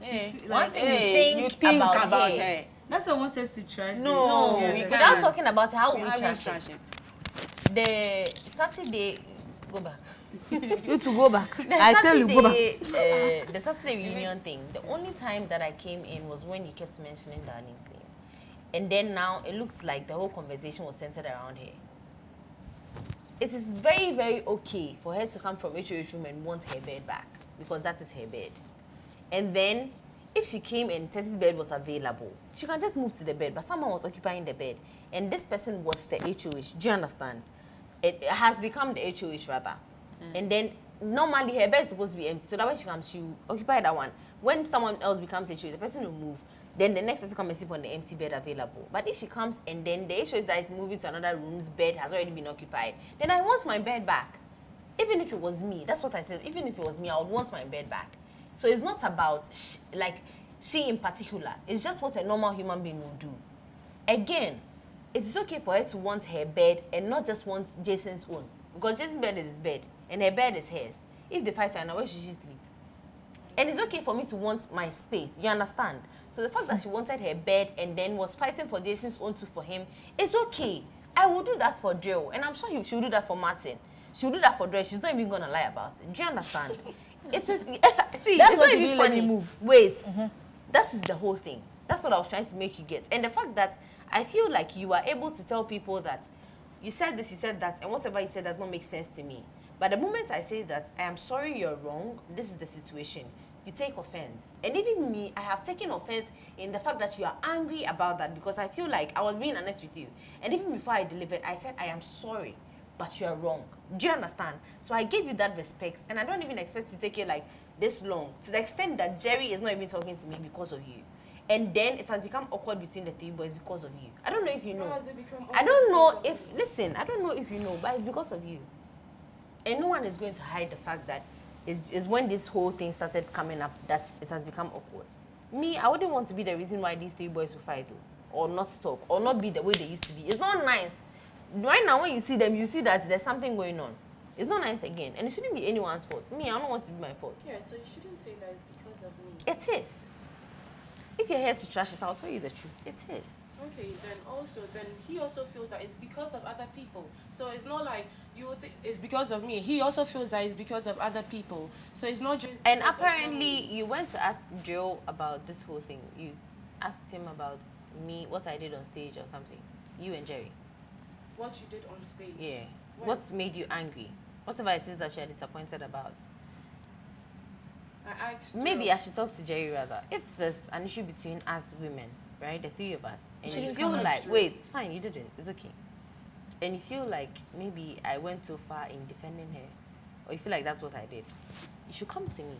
Hey, One thing hey, you you think think about about her. her. that's what I want us to trash. No, this. we Yeah, can't. Without talking about how we How we trash trash it. it. The Saturday, go back. You to go back. The I tell you, go back. Saturday, the Saturday reunion thing. The only time that I came in was when you kept mentioning Darling's name, and then now it looks like the whole conversation was centered around her. It is very, very okay for her to come from HOH room and want her bed back, because that is her bed. And then, if she came and Tessie's bed was available, she can just move to the bed, but someone was occupying the bed, and this person was the HOH. Do you understand? It has become the HOH rather. And then, normally her bed is supposed to be empty, so that when she comes, she will occupy that one. When someone else becomes HOH, the person will move. Then the next person come and sleep on the empty bed available. But if she comes and then the HOH that is moving to another room's bed has already been occupied, then I want my bed back. Even if it was me, that's what I said. Even if it was me, I would want my bed back. So it's not about she in particular. It's just what a normal human being will do. Again, it's okay for her to want her bed and not just want Jason's own, because Jason's bed is his bed and her bed is hers. If they fight right now, where should she sleep? And it's okay for me to want my space. You understand? So the fact that she wanted her bed and then was fighting for Jason's own too for him, it's okay. I will do that for Jill, and I'm sure she will do that for Martin. She will do that for Dre. She's not even gonna lie about it. Do you understand? It is. See, That's it's what not you even didn't let funny. me move. Wait, that is the whole thing. That's what I was trying to make you get. And the fact that I feel like you are able to tell people that you said this, you said that, and whatever you said does not make sense to me. But the moment I say that I am sorry, you're wrong, this is the situation, you take offense. And even me, I have taken offense in the fact that you are angry about that, because I feel like I was being honest with you. And even before I delivered, I said I am sorry, but you are wrong. Do you understand? So I gave you that respect, and I don't even expect you to take it like this long, to the extent that Jerry is not even talking to me because of you. And then it has become awkward between the three boys because of you. I don't know if you know. How has it become I don't know awkward because if, listen, I don't know if you know, but it's because of you. And no one is going to hide the fact that is when this whole thing started coming up that it has become awkward. Me, I wouldn't want to be the reason why these three boys will fight, or not talk, or not be the way they used to be. It's not nice. Right now, when you see them, you see that there's something going on. It's not nice again, and it shouldn't be anyone's fault. Me, I don't want it to be my fault. Yeah, so you shouldn't say that it's because of me. It is. If you're here to trash it, I'll tell you the truth. It is. Okay, then he also feels that it's because of other people. So it's not like you would think it's because of me. He also feels that it's because of other people. So it's not just. And because of apparently, somebody. you went to ask Joe about this whole thing. You asked him about me, what I did on stage or something. You and Jerry. What you did on stage. Yeah. When? What made you angry? Whatever it is that you're disappointed about. I asked. Maybe I should talk to Jerry rather. If there's an issue between us women, right, the three of us, and you shouldn't feel come like, extra. wait, fine, you didn't, it's okay. And you feel like maybe I went too far in defending her, or you feel like that's what I did, you should come to me,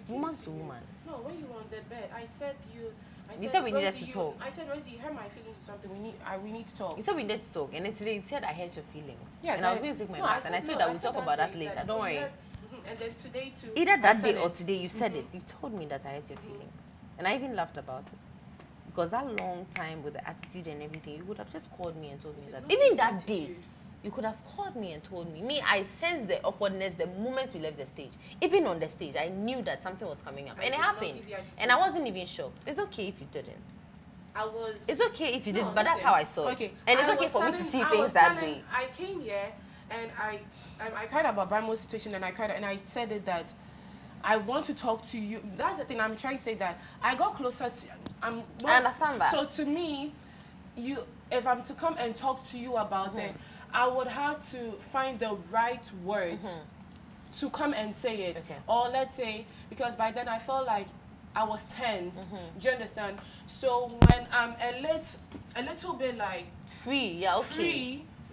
woman to woman. No, when you were on the bed, I said you. You said we needed Rosie, to talk. I said, Rosie, you hurt my feelings or something. We need to talk. You said we need to talk, and then today you said I hurt your feelings. Yes, and I was going to take my bath, and I told you that we'll talk about that later. Don't worry. And then today too. Either I that said day or it. today, you said it. You told me that I hurt your feelings. And I even laughed about it. Because that long time with the attitude and everything, you would have just called me and told me that. Even that day, you could have called me and told me. Me, I sensed the awkwardness the moment we left the stage. Even on the stage, I knew that something was coming up. And it happened. And I wasn't even shocked. It's okay if you didn't. It's okay if you didn't, but that's how I saw it. And it's okay for me to see things that way. I came here and I cried about Brimo's situation, and I said it that I want to talk to you. That's the thing I'm trying to say, that I got closer to. I understand that. So to me, if I'm to come and talk to you about it, I would have to find the right words to come and say it. Okay. Or let's say, because by then I felt like I was tense. Do you understand? So when I'm a little bit like free,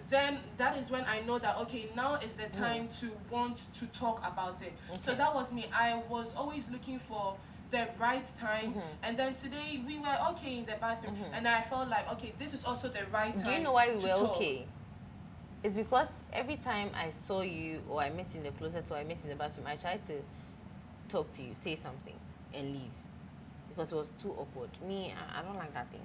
then that is when I know that, okay, now is the time to want to talk about it. Okay. So that was me. I was always looking for the right time, and then today we were okay in the bathroom, and I felt like, okay, this is also the right time. Do you know why we to were talk. okay? It's because every time I saw you, or I met in the closet, or I met in the bathroom, I tried to talk to you, say something, and leave. Because it was too awkward. Me, I don't like that thing.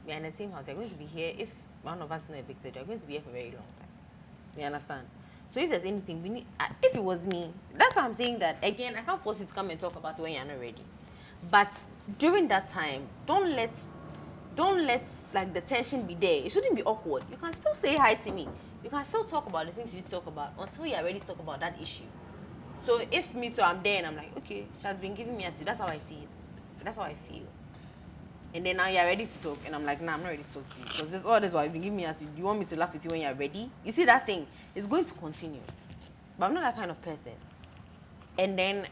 We are in the same house. You're going to be here. If one of us is not evicted, you're going to be here for a very long time. You understand? So if there's anything, we need. If it was me, that's why I'm saying that, again, I can't force you to come and talk about it when you're not ready. But during that time, don't let like the tension be there. It shouldn't be awkward. You can still say hi to me. You can still talk about the things you talk about until you're ready to talk about that issue. So if me too, I'm there and I'm like, okay, she has been giving me attitude. That's how I see it. That's how I feel. And then now you're ready to talk, and I'm like, nah, I'm not ready to talk to you. Because this all this while you've been giving me attitude. You want me to laugh with you when you're ready? You see that thing? It's going to continue. But I'm not that kind of person. And then,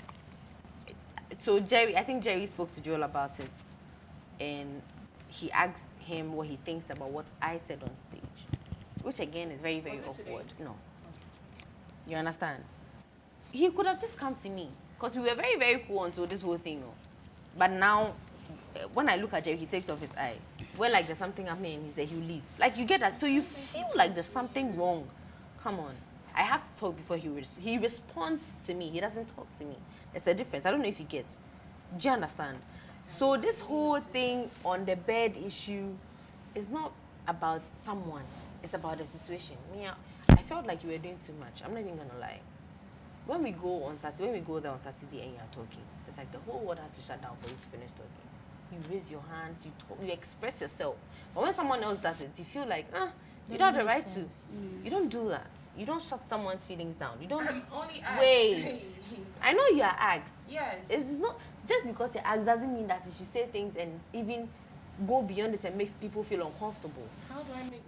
so I think Jerry spoke to Joel about it. And he asked him what he thinks about what I said on stage. Which again is very, very awkward. No. You understand? He could have just come to me. Because we were very, very cool until this whole thing. No? But now, when I look at Jerry, he takes off his eye. When like there's something happening and he's there, he'll leave. Like you get that. So you feel like there's something wrong. Come on. I have to talk before he responds to me. He doesn't talk to me. There's a difference. I don't know if you get. Do you understand? So this whole thing on the bed issue is not about someone. It's about the situation. Me, I felt like you were doing too much. I'm not even gonna lie. When we go there on Saturday and you're talking, it's like the whole world has to shut down for you to finish talking. You raise your hands, you talk, you express yourself. But when someone else does it, you feel like, you don't have the right to. You don't do that. You don't shut someone's feelings down. You don't. I'm only asked. Wait. I know you are asked. Yes. It's not just because you're asked doesn't mean that you should say things and even go beyond it and make people feel uncomfortable. How do I make?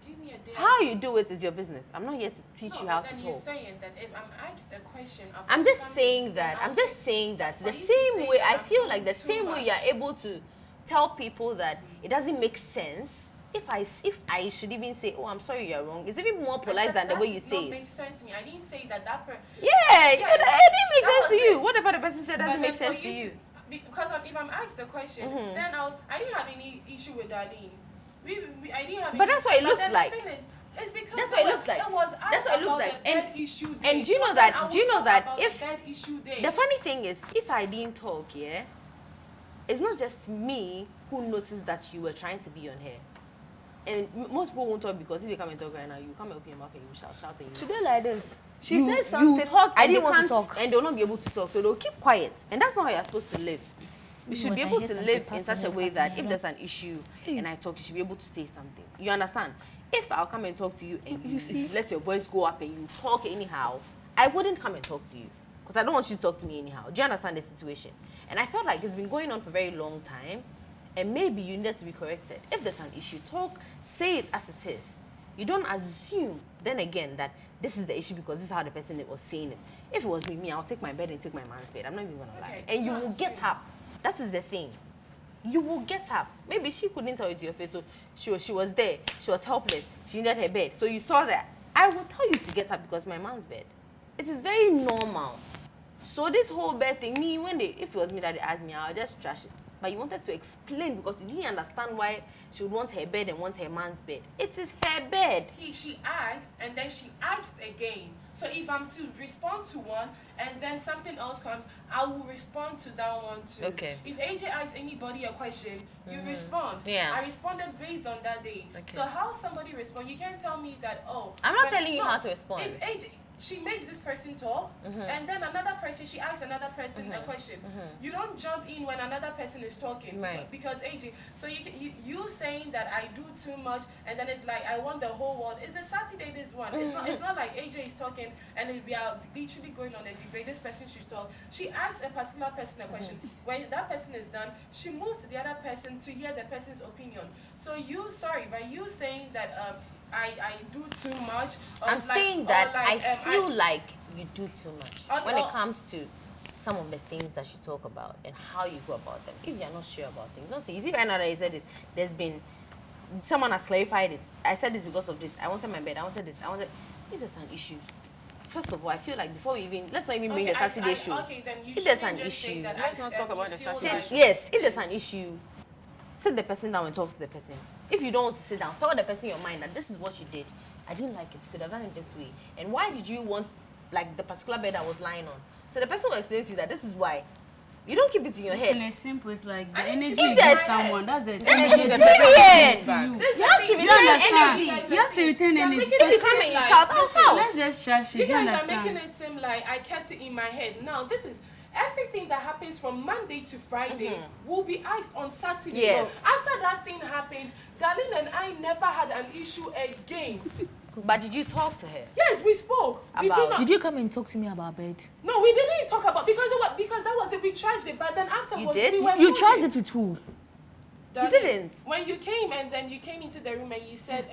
Give me a day. How you do it is your business. I'm not here to teach you how to then talk. You're saying that if I'm asked a question about I'm just something, saying that. then I'm just saying that. For The you to same say way, that I I'm feel like the doing same too way you're much. able to tell people that it doesn't make sense. If I should even say, oh, I'm sorry, you're wrong. It's even more polite than the way you say it. Makes it. sense to me. I didn't say that person. Yeah, it didn't make that sense to was you. it. Whatever the person said doesn't But make then sense for to you. Because if I'm asked a question, then I didn't have any issue with Darlene. I didn't have. But that's what it looks then like. The thing is, it's because That's what it looks like. It was That's what it looks like. And issue day. And do you So know then that? I Do you will know talk that about if the bed issue day. the funny thing is, if I didn't talk, yeah, it's not just me who noticed that you were trying to be on here. And most people won't talk because if they come and talk right now, you come and open your mouth and you shout and you. Today like this. She You- said something. You talk I and didn't they want to can't- talk. and they'll not be able to talk, so they'll keep quiet. And that's not how you're supposed to live. You should When be I able hear to something, live in pass such me, a way pass that me, if I there's an issue and I talk, you should be able to say something. You understand? If I'll come and talk to you and you see? let your voice go up and you talk anyhow, I wouldn't come and talk to you because I don't want you to talk to me anyhow. Do you understand the situation? And I felt like it's been going on for a very long time, and maybe you need to be corrected. If there's an issue, talk, say it as it is. You don't assume, then again, that this is the issue because this is how the person was saying it. If it was with me, I'll take my bed and take my man's bed. I'm not even gonna lie. And you will get up. That is the thing. You will get up. Maybe she couldn't tell you to your face, so she was there. She was helpless. She needed her bed. So you saw that. I will tell you to get up because my man's bed. It is very normal. So this whole bed thing, if it was me that they asked me, I'll just trash it. but you wanted to explain because you didn't understand why she would want her bed and want her man's bed. It is her bed. She asked, and then she asked again. So if I'm to respond to one, and then something else comes, I will respond to that one too. Okay. If AJ asks anybody a question, you respond. Yeah. I responded based on that day. Okay. So how somebody respond? You can't tell me that, oh. I'm not telling you how to respond. If AJ, she makes this person talk, and then another person, she asks another person a question. You don't jump in when another person is talking. Right. Because AJ, so you saying that I do too much, and then it's like I want the whole world. It's a Saturday, this one. It's not like AJ is talking and we are literally going on a debate. This person should talk. She asks a particular person a question. When that person is done, she moves to the other person to hear the person's opinion. So by you saying that I do too much. I'm saying that I feel like you do too much when it comes to some of the things that you talk about and how you go about them. If you're not sure about things, don't say. You see, right now that I said this, there's been someone has clarified it. I said this because of this. I wanted my bed. I wanted this. I wanted. If there's an issue, first of all, I feel like before we even let's not even bring the Saturday show. Okay, then you if there's shouldn't an just say issue, that let's not talk about the Saturday like show. yes, if there's an issue, sit the person down and talk to the person. If you don't want to sit down, tell the person in your mind that this is what you did. I didn't like it. You could have done it this way. And why did you want like the particular bed I was lying on? So the person will explain to you that this is why. You don't keep it in your head. It's simple. It's like the I didn't energy keep you it give in my someone. head. That's the Energy energy the the person gives to you. This You have to thing- return You understand? energy. You have to return energy. If you come and you shout, I'm out. Let's just trash it. You Do you guys are making understand? it seem like I kept it in my head. Now, this is everything that happens from Monday to Friday will be asked on Saturday. Yes. After that thing happened, Darlene and I never had an issue again. But did you talk to her? Yes, we spoke. Did we About- not? Did you come and talk to me about bed? No, we didn't talk about because that was it. We trashed it, but then afterwards did? we were You talking. trashed it with who? Darlene, didn't. When you came and then you came into the room and you said,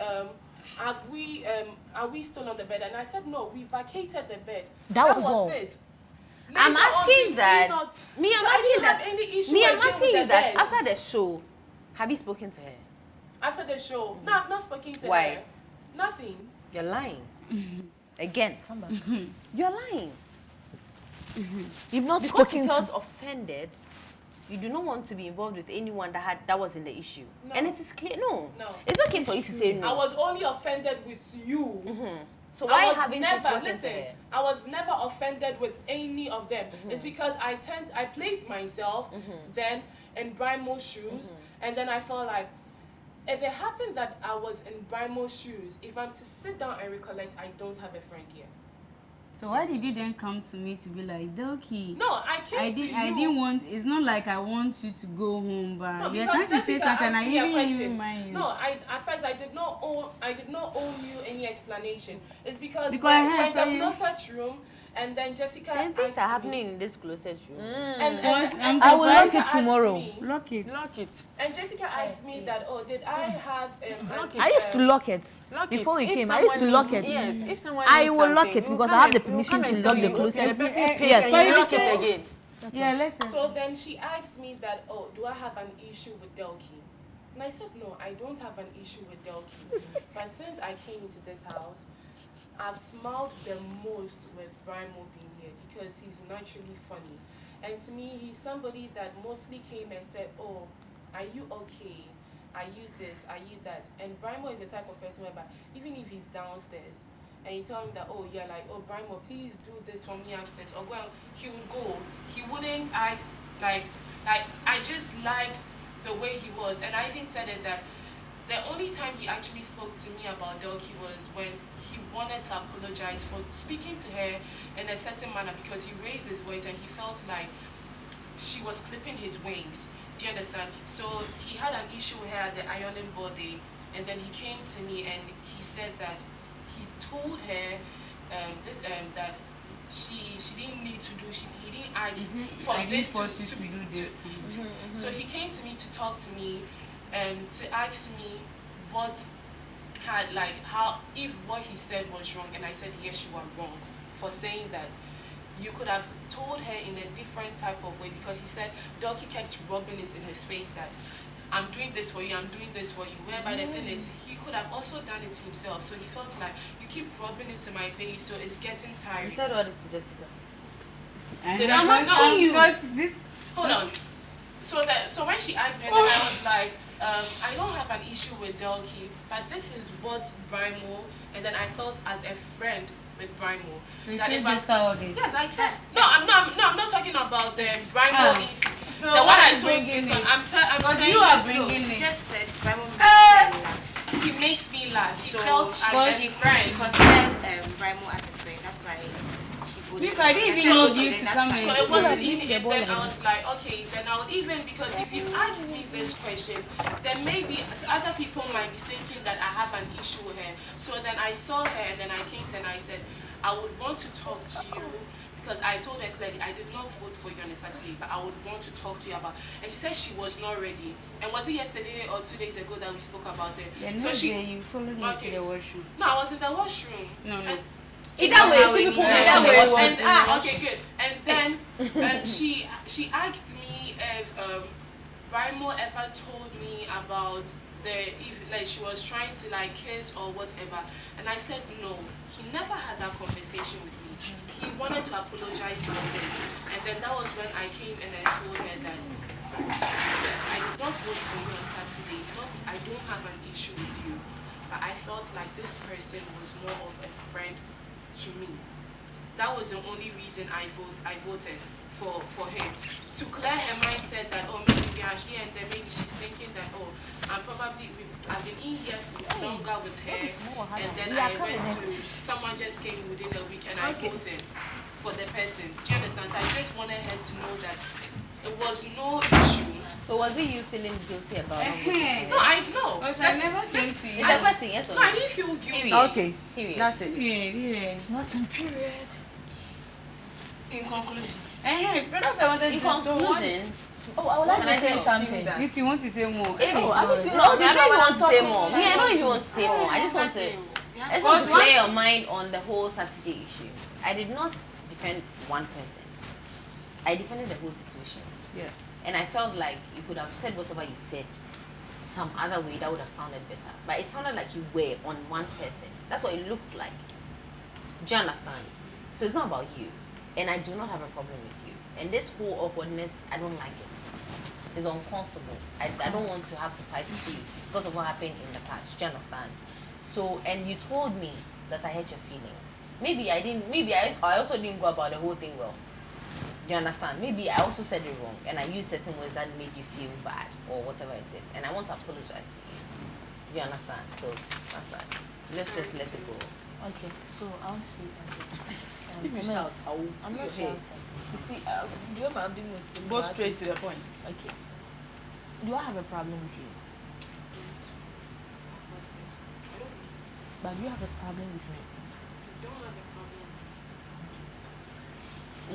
are we still on the bed? And I said, no, we vacated the bed. That was all. it. I'm Later on, asking we that. did not- Me, I'm So I asking didn't that. have any issue Me, I'm again with asking the you that bed. after the show, have you spoken to her? After the show, no, I've not spoken to Why? her. Nothing. You're lying. Again, come back. You're lying. You've not Because spoken you to. felt offended, you do not want to be involved with anyone that was in the issue. No. And it is clear. No. No. It's okay for you to say no. I was only offended with you. So why I was haven't you never, spoken listen, to her? I was never offended with any of them. It's because I placed myself then in Brimo's shoes, and then I felt like if it happened that I was in Brimo's shoes, if I'm to sit down and recollect, I don't have a friend here. So why did you then come to me to be like, Doki? No, I came to you. I didn't want. It's not like I want you to go home, but No, you're because trying to say Jessica something. asked I me a even question. remind you. No, at first I did not owe you any explanation. It's because Because when I heard the so you- closet room, and then Jessica Then things are asked happening me, in this closet room. and I will lock Jessica it asked tomorrow. me- Lock it. Lock it. And Jessica asked me that, oh, did I have I used to lock it. Lock Before it. you If came, I used to someone lock need- it. Yes, if someone I needs will lock something, it we'll because I come have the and- we'll permission come to and lock tell the you, closet. okay, the person pays Yes. and So you you lock say- it again. Yeah, let's. So then she asked me that, oh, do I have an issue with Delki? And I said, no, I don't have an issue with Delki. But since I came into this house, I've smiled the most with Brimo being here because he's naturally funny. And to me, he's somebody that mostly came and said, oh, are you okay? Are you this? Are you that? And Brimo is the type of person whereby even if he's downstairs and you tell him that, oh, you're like, oh, Brimo, please do this for me upstairs. Or, well, he would go. He wouldn't ask, like I just liked the way he was. And I even said it that the only time he actually spoke to me about Delki was when he wanted to apologize for speaking to her in a certain manner because he raised his voice and he felt like she was clipping his wings. Do you understand? So he had an issue with her at the ironing board day, and then he came to me and he said that he told her that she didn't need to do, he didn't ask for I didn't this force you to do this. So he came to me to talk to me and to ask me what had, like, how, if what he said was wrong, and I said yes, you are wrong for saying that. You could have told her in a different type of way, because he said Delki kept rubbing it in his face that I'm doing this for you, I'm doing this for you, whereby the thing is he could have also done it himself. So he felt like you keep rubbing it in my face, so it's getting You tiring. said all this to Jessica. Did I not know you? Because this. Hold on. So when she asked me, and then I was like, I don't have an issue with Delki, but this is what Brimo, and then I felt as a friend with Brimo. So you that told if I this all this? Yes, I said no. I'm not talking about the Brimo issue. So The one why I you told bringing this one, it? I'm Because saying you are no, bringing she it. just said Brimo makes me laugh. He makes me laugh. He felt as a friend. She considers Brimo as a friend. That's why she put Look, it I on. didn't That's even why- know you then to that's come fine. and So it wasn't Yeah, even, and then I was like, okay, then I would even, because if you've asked me this question, then maybe other people might be thinking that I have an issue with her. So then I saw her, and then I came to her and I said, I would want to talk to you, because I told her clearly, I did not vote for you on a Saturday, but I would want to talk to you about, and she said she was not ready. And was it yesterday or 2 days ago that we spoke about it? Yeah, So you followed me Okay. to the washroom. No, I was in the washroom. No. And Either way, How two we people need were that. on the Either way, washroom. And okay, good. And then she asked me if Brimo ever told me about if like she was trying to like kiss or whatever, and I said no. He never had that conversation with me. He wanted to apologize for this, and then that was when I came and I told her that I did not vote for you on Saturday. I don't have an issue with you, but I felt like this person was more of a friend to me. That was the only reason I voted for him. To clear her mindset that, oh, maybe we are here and then maybe she's thinking that, oh, I've been in here longer with her, and then I went to, someone just came within a week and I voted for the person. Do you understand? So I just wanted her to know that it was no issue. So was it you feeling guilty about not voting? No, I know. Because I never came to you. It's a question, yes or No, I no? didn't feel guilty. Period. Okay, Period. that's it. Yeah. Not on period. In conclusion, That's I wanted In to so what? conclusion, Oh, I would like Can to I say say something. You want to say more? Oh, I was no, I don't even want to say more. Me, I don't even want to say more. I just want to Because clear your mind on the whole Saturday issue. I did not defend one person. I defended the whole situation. Yeah. And I felt like you could have said whatever you said some other way that would have sounded better. But it sounded like you were on one person. That's what it looked like. Do you understand? So it's not about you. And I do not have a problem with you. And this whole awkwardness, I don't like it. It's uncomfortable. I don't want to have to fight with you because of what happened in the past. Do you understand? So, and you told me that I hurt your feelings. Maybe I didn't, maybe I also didn't go about the whole thing well. Do you understand? Maybe I also said it wrong and I used certain words that made you feel bad or whatever it is. And I want to apologize to you. Do you understand? So, that's that. Let's just let it go. Okay, so I want to say something. If you Miss, shout, I'm not shouting. You see, do you know I'm doing this? Go straight to the point. Okay. Do I have a problem with you? But do you have a problem with me? Don't have a problem.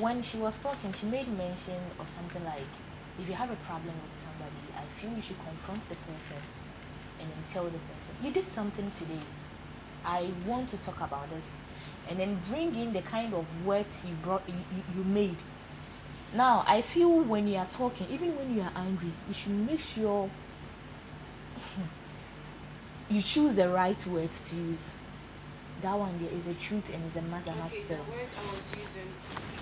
When she was talking, she made mention of something like, if you have a problem with somebody, I feel you should confront the person and then tell the person. You did something today. I want to talk about this. And then bring in the kind of words you made. Now, I feel when you are talking, even when you are angry, you should make sure you choose the right words to use. That one there is a truth and is a matter I have Okay, to the tell. words I was using,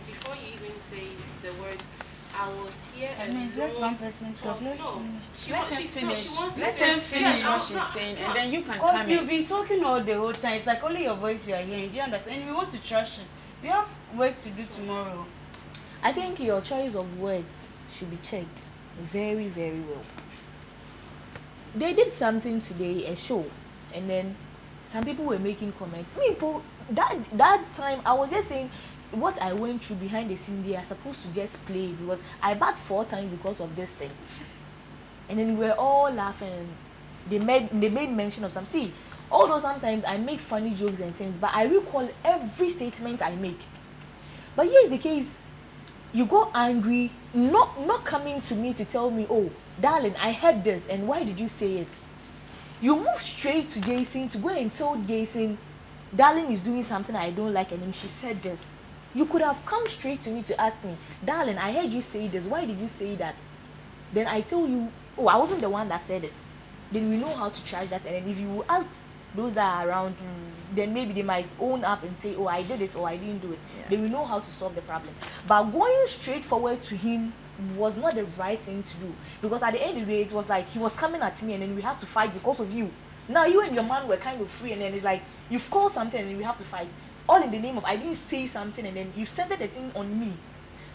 before you even say the words, I was here and Means let one person talk. No, Let's finish. she Let wants, her she finish. wants to Let say her finish yeah, what no, she's no, saying, no. and then you can Because come you've in. been talking all the whole time. It's like only your voice you are hearing. Do you understand? And we want to trash it. We have work to do tomorrow. I think your choice of words should be checked very, very well. They did something today, a show, and then some people were making comments. People, that time I was just saying what I went through behind the scene. They are supposed to just play it because I backed 4 times because of this thing, and then we were all laughing. And they made mention of some. See, although sometimes I make funny jokes and things, but I recall every statement I make. But here's the case. You go angry, not coming to me to tell me, oh, darling, I heard this, and why did you say it? You move straight to Jason to go and tell Jason, darling is doing something I don't like, and then she said this. You could have come straight to me to ask me, darling, I heard you say this, why did you say that? Then I tell you, oh, I wasn't the one that said it. Then we know how to trash that, and then if you ask those that are around, then maybe they might own up and say, oh, I did it or I didn't do it. Then we know how to solve the problem. But going straight forward to him was not the right thing to do, because at the end of the day it was like he was coming at me and then we had to fight because of you. Now you and your man were kind of free, and then it's like you've called something and then we have to fight, all in the name of I didn't say something, and then you've centered the thing on me.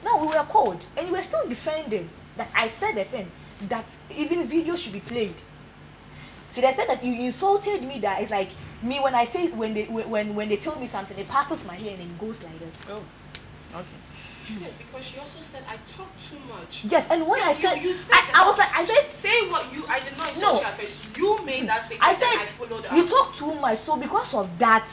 Now we were called and you were still defending that I said the thing, that even video should be played. So they said that you insulted me, that it's like me when I say, when they tell me something, it passes my hair and it goes like this. Oh, okay. Yes, because she also said I talk too much. Yes, and when Yes, I said, you said I was like, I said, say what you, I did not No. insult you at first. You made that statement I said, and I followed up. you talk too much, so because of that,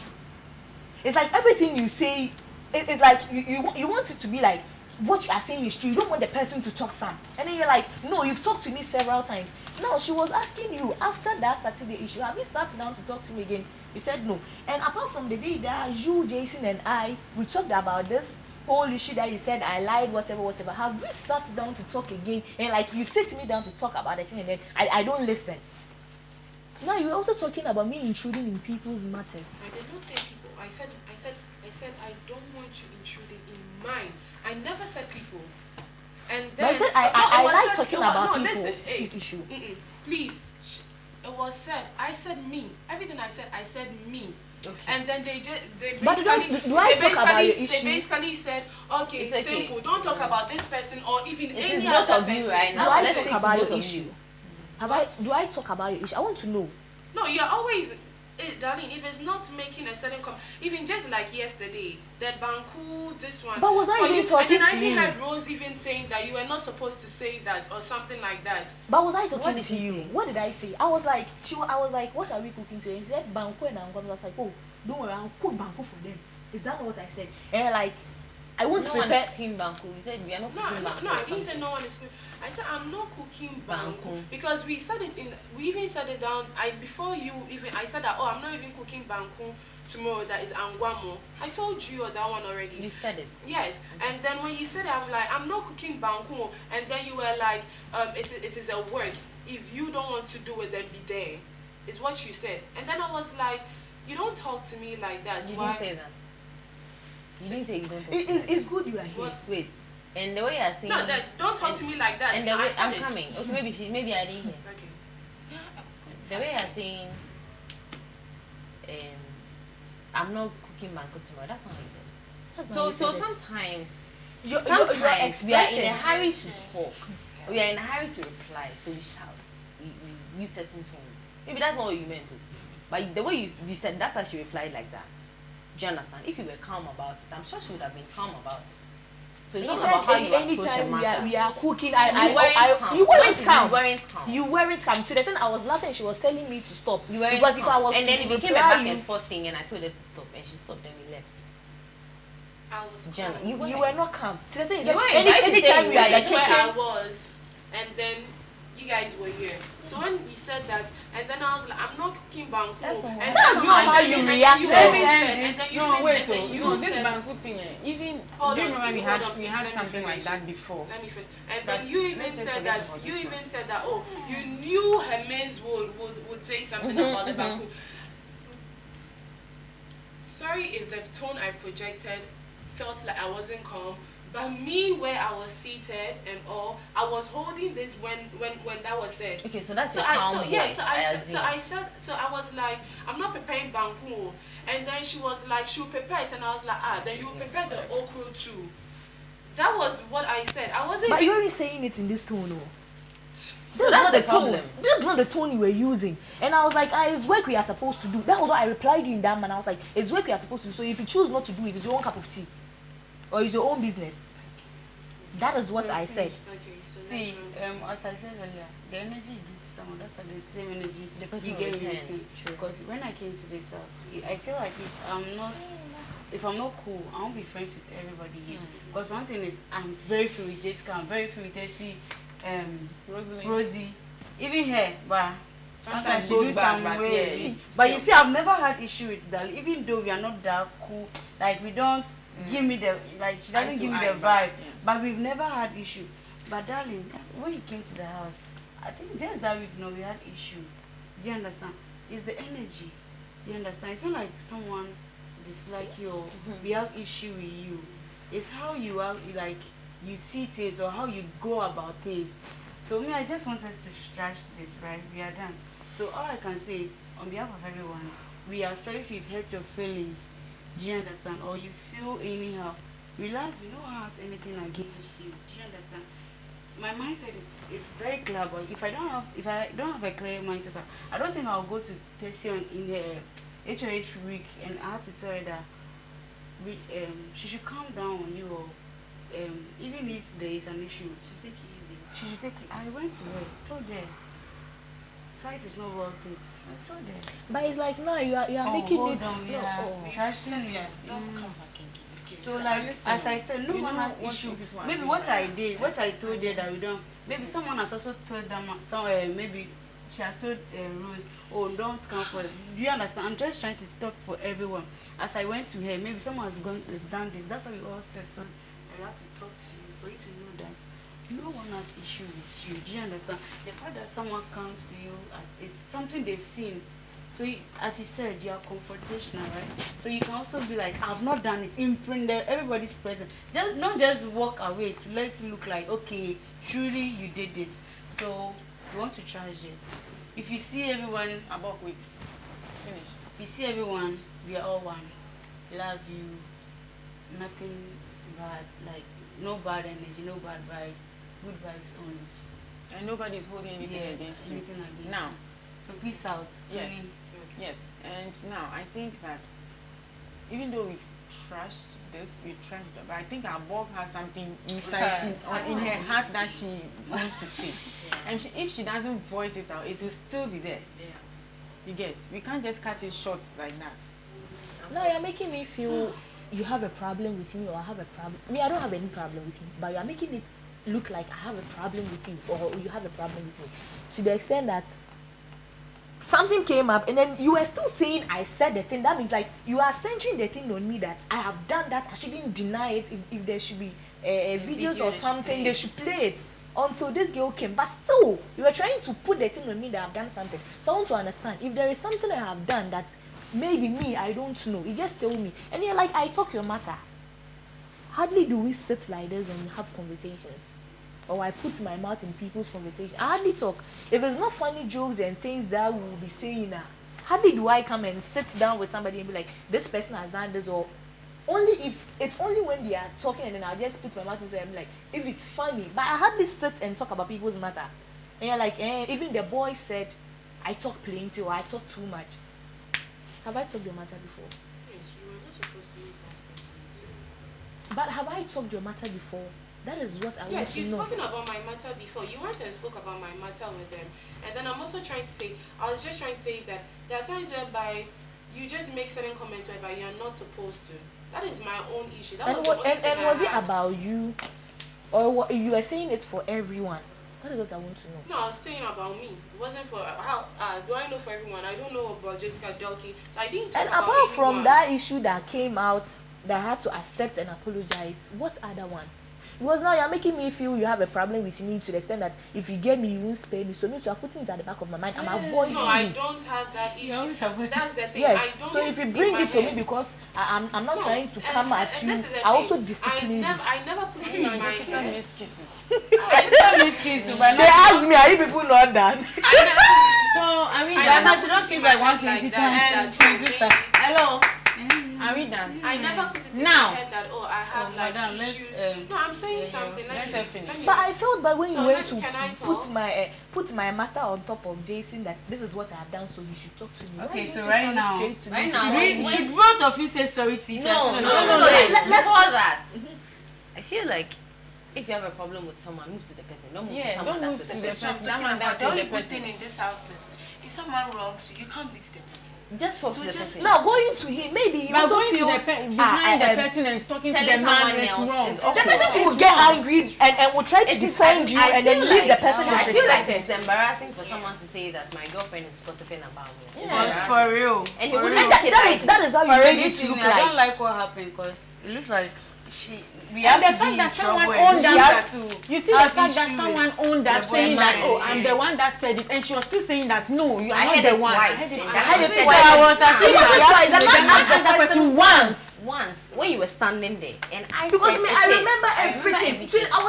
it's like everything you say, it's like you want it to be like what you are saying is true. You don't want the person to talk some, and then you're like, no, you've talked to me several times. Now she was asking you after that Saturday issue, have you sat down to talk to me again? You said no. And apart from the day that you, Jason, and I, we talked about this whole issue that you said I lied, whatever, have we sat down to talk again? And like you sit me down to talk about the thing, and then I don't listen. Now you're also talking about me intruding in people's matters. I did not say people. I said I don't want you intruding in mine. I never said people. And then But I said I like talking about people. Listen, This issue. Please, it was said. I said me. Everything I said me. Okay. And then they But basically do I talk about your they issue? basically said, okay, It's okay. simple. Don't talk about this person or even It is any both other of you person. right Do now. I Let's talk take about both your of issue? you. Do I talk about your issue? I want to know. No, you're always, darling, if it's not making a certain even just like yesterday, that Banku, this one. But was I for even you, talking and to then I you? even heard Rose even saying that you were not supposed to say that or something like that. But was I What talking did to he you? say? What did I say? I was like, what are we cooking today? He said banku and angwam. I was like, oh, don't worry, I'll cook banku for them. Is that not what I said? And like, I want No to one prepare. is cooking banku. You said we are not No, cooking no, banku. no, or I didn't say something. no one is cooking. I said I'm not cooking banku Banku. because we said it in, we even said it down. Before you even, I said that, oh, I'm not even cooking banku tomorrow. That is angwamo. I told you that one already. You said it. Yes, and then when you said it, I'm like, I'm not cooking banku, and then you were like, it is a work. If you don't want to do it, then be there. Is what you said. And then I was like, you don't talk to me like that. You Why? didn't say that. You didn't say you don't talk. It's good you are here. What? Wait. And the way you're saying. No, that don't talk and- to me like that. And the I way said I'm it. coming. Okay, maybe I didn't hear. Okay. The way you're saying, I'm not cooking mango tomorrow. That's not how you said it. That's not So how you said it. sometimes Your sometimes we are in expression. a hurry to talk. We are in a hurry to reply, so we shout. We use certain tones. Maybe that's not what you meant to. But the way you said, that's why she replied like that. Do you understand? If you were calm about it, I'm sure she would have been calm about it. So it's He not said about how you approach a anytime matter. we are cooking, You weren't calm. you weren't You calm. weren't calm. You weren't calm. To the extent I was laughing, she was telling me to stop. You weren't because if I calm. was And then to it became a reply back you, and forth thing, and I told her to stop, and she stopped, and we left. I was Jana, calm. you you were not calm. To the extent You weren't. Why did you anytime say we you are in the That's where I kitchen, was, and then you guys were here. So when you said that, and then I was like, I'm not cooking banku. That's not And That's then- not how and you then reacted. You even said, and then you No, even- wait, and then you no, this said- banku thing, even, Hold do you on, remember we hold had, on, we please, had let me something like finish. that before? Let me finish. And But then you even let's just said forget that, about you this even one. said that, oh, you knew Hermes would say something about the banku. Sorry if the tone I projected felt like I wasn't calm, but me where I was seated and all, I was holding this when that was said. Okay, so that's So a I calm so voice. yeah, so assume. I was like, I'm not preparing banku, and then she was like, she'll prepare it, and I was like, then you prepare the okra too. That was what I said. I wasn't. but even- you're already saying it in this tone, oh. So That's that's not the the tone. problem. This is not the tone you were using. And I was like, it's work we are supposed to do. That was what I replied to you in that manner. I was like, it's work we are supposed to do. So if you choose not to do it, it's your own cup of tea. Or it's your own business. That is what I said. Okay, so See, next one. as I said earlier, the energy you give to someone, that's the same energy The person you will get in return. return. True. Because when I came to this house, I feel like if I'm not cool, I won't be friends with everybody here. Because one thing is, I'm very free with Jessica, I'm very free with Essie, Rosie, even her, but sometimes she goes do back, some but way. yeah, But you see, I've never had issue with that, even though we are not that cool. Like we don't give me the she doesn't Eye to give me eye, the but, vibe. yeah. But we've never had issue. But darling, when you came to the house, I think just that week, we had issue. Do you understand? It's the energy. You understand? It's not like someone dislike you or we have issue with you. It's how you are, like you see things or how you go about things. So me, I just want us to scratch this, right? We are done. So all I can say is, on behalf of everyone, we are sorry if you've hurt your feelings. Do you understand? Or you feel anyhow. We love you, no one has anything against you. Do you understand? My mindset is very clear, but if I don't have a clear mindset, I don't think I'll go to Tessie in the HOH week and I have to tell her that she should calm down on you, or even if there is an issue, she should take it easy. She should take it. I went to her, told her, fight is not worth it. I told her. But it's like now you are making hold it. on, No, trashing it. Don't come back again. So like as I said, no one has issue. Maybe what I did, what I told her that we don't. Maybe someone has also told them. Maybe she has told Rose, oh, don't come for it. Do you understand? I'm just trying to talk for everyone. As I went to her, maybe someone has done this. That's why we all said so. I have to talk to you for you to know that no one has issue with you. Do you understand? The fact that someone comes to you as is something they've seen. So as you said, you are confrontational, right? So you can also be like, I've not done it. Imprint that everybody's present. Just not just walk away to let it look like, okay, truly you did this. So you want to charge it. If you see everyone, Above, wait. Finish. if you see everyone, we are all one. Love you. Nothing bad, like no bad energy, no bad vibes. Good vibes only. And nobody is holding anything against you. Anything against Now. you. So peace out. Yeah. Tony. Yes, and now I think that even though we've trashed this, but I think our Bob has something inside in her heart that she wants to see. And if she doesn't voice it out, it will still be there. You get? We can't just cut it short like that. No, you're making me feel you have a problem with me, or I have a problem. Me, I don't have any problem with you, but you're making it look like I have a problem with you, or you have a problem with me, to the extent that something came up and then you were still saying I said the thing. That means like you are centering the thing on me that I have done that. I shouldn't deny it. If there should be videos or something, they should play it until this girl came. But still, you were trying to put the thing on me that I've done something. So I want to understand if there is something I have done that maybe me, I don't know. You just tell me. And you're like, I talk your matter. Hardly do we sit like this and have conversations. Or I put my mouth in people's conversation. I hardly talk. If it's not funny jokes and things that we will be saying now, hardly do I come and sit down with somebody and be like, this person has done this, or only if it's only when they are talking and then I'll just put my mouth and say, I'm like, if it's funny. But I hardly sit and talk about people's matter. And you're like, even the boy said, I talk plenty or I talk too much. Have I talked your matter before? Yes, you were not supposed to make that statement. But have I talked your matter before? That is what I want Yes, to you've know. spoken about my matter before. You went and spoke about my matter with them. And then I'm also trying to say, I was just trying to say that there are times whereby you just make certain comments whereby you're not supposed to. That is my own issue. That was the only thing I was it had. about you? Or you are saying it for everyone? That is what I want to know. No, I was saying about me. It wasn't for how do I know for everyone? I don't know about Jessica Delkey. So I didn't talk And about apart from anyone. that issue that came out that I had to accept and apologize, what other one? Because now you're making me feel you have a problem with me to the extent that if you get me, you won't spare me. So me to have put it at the back of my mind. I'm avoiding No, I you. don't have that issue. That's the thing. Yes. I don't So if you put it bring in it my to head. me because I'm not trying to come at you, this is the I also thing. discipline you. I never put it in my Jessica head. missed kisses. They asked me, are you people not done? So I mean, never she don't put it kiss in my like one head 20 that. times. That's sister. hello. Are we done? I never put it in Now. my head that I have like madam, let's, issues. No, I'm saying something. let her finish. But I felt bad when So you went to can I put my matter on top of Jason that this is what I have done, so you should talk to me. Why Okay, didn't so you right come now- straight to me Right to now, know? Should both of you say sorry to each other? No. let's Before that, I feel like if you have a problem with someone, move to the person. Don't move to Yeah, someone don't that's move with to the the person. person. That man that's The with only the good person. thing in this house is if someone wrongs you, you can't beat the person. Just talk So to the just- person. Now going to him, maybe he But also going to feels behind the person and talking to the telling man someone is else wrong. is the awkward. person will get angry and will try to defend you and then leave the person I feel like disrespected. it's embarrassing for someone to say that my girlfriend is gossiping about me. It's It's embarrassing. for real. And you For wouldn't real. take it lightly. That is how you For made real, it look I don't like. like what happened because it looks like we And have the to fact be that in someone trouble owned and she that, has to you see the have fact that issue someone with owned that, the saying that, boyfriend. oh, I'm the one that said it, and she was still saying that, no, you are I not heard the it one. twice. I heard it I twice. heard it So twice. I was See, asking what you it have was, to the be man the asked the person once. Once when you were standing there and I Because said me, it I is. remember everything. See, I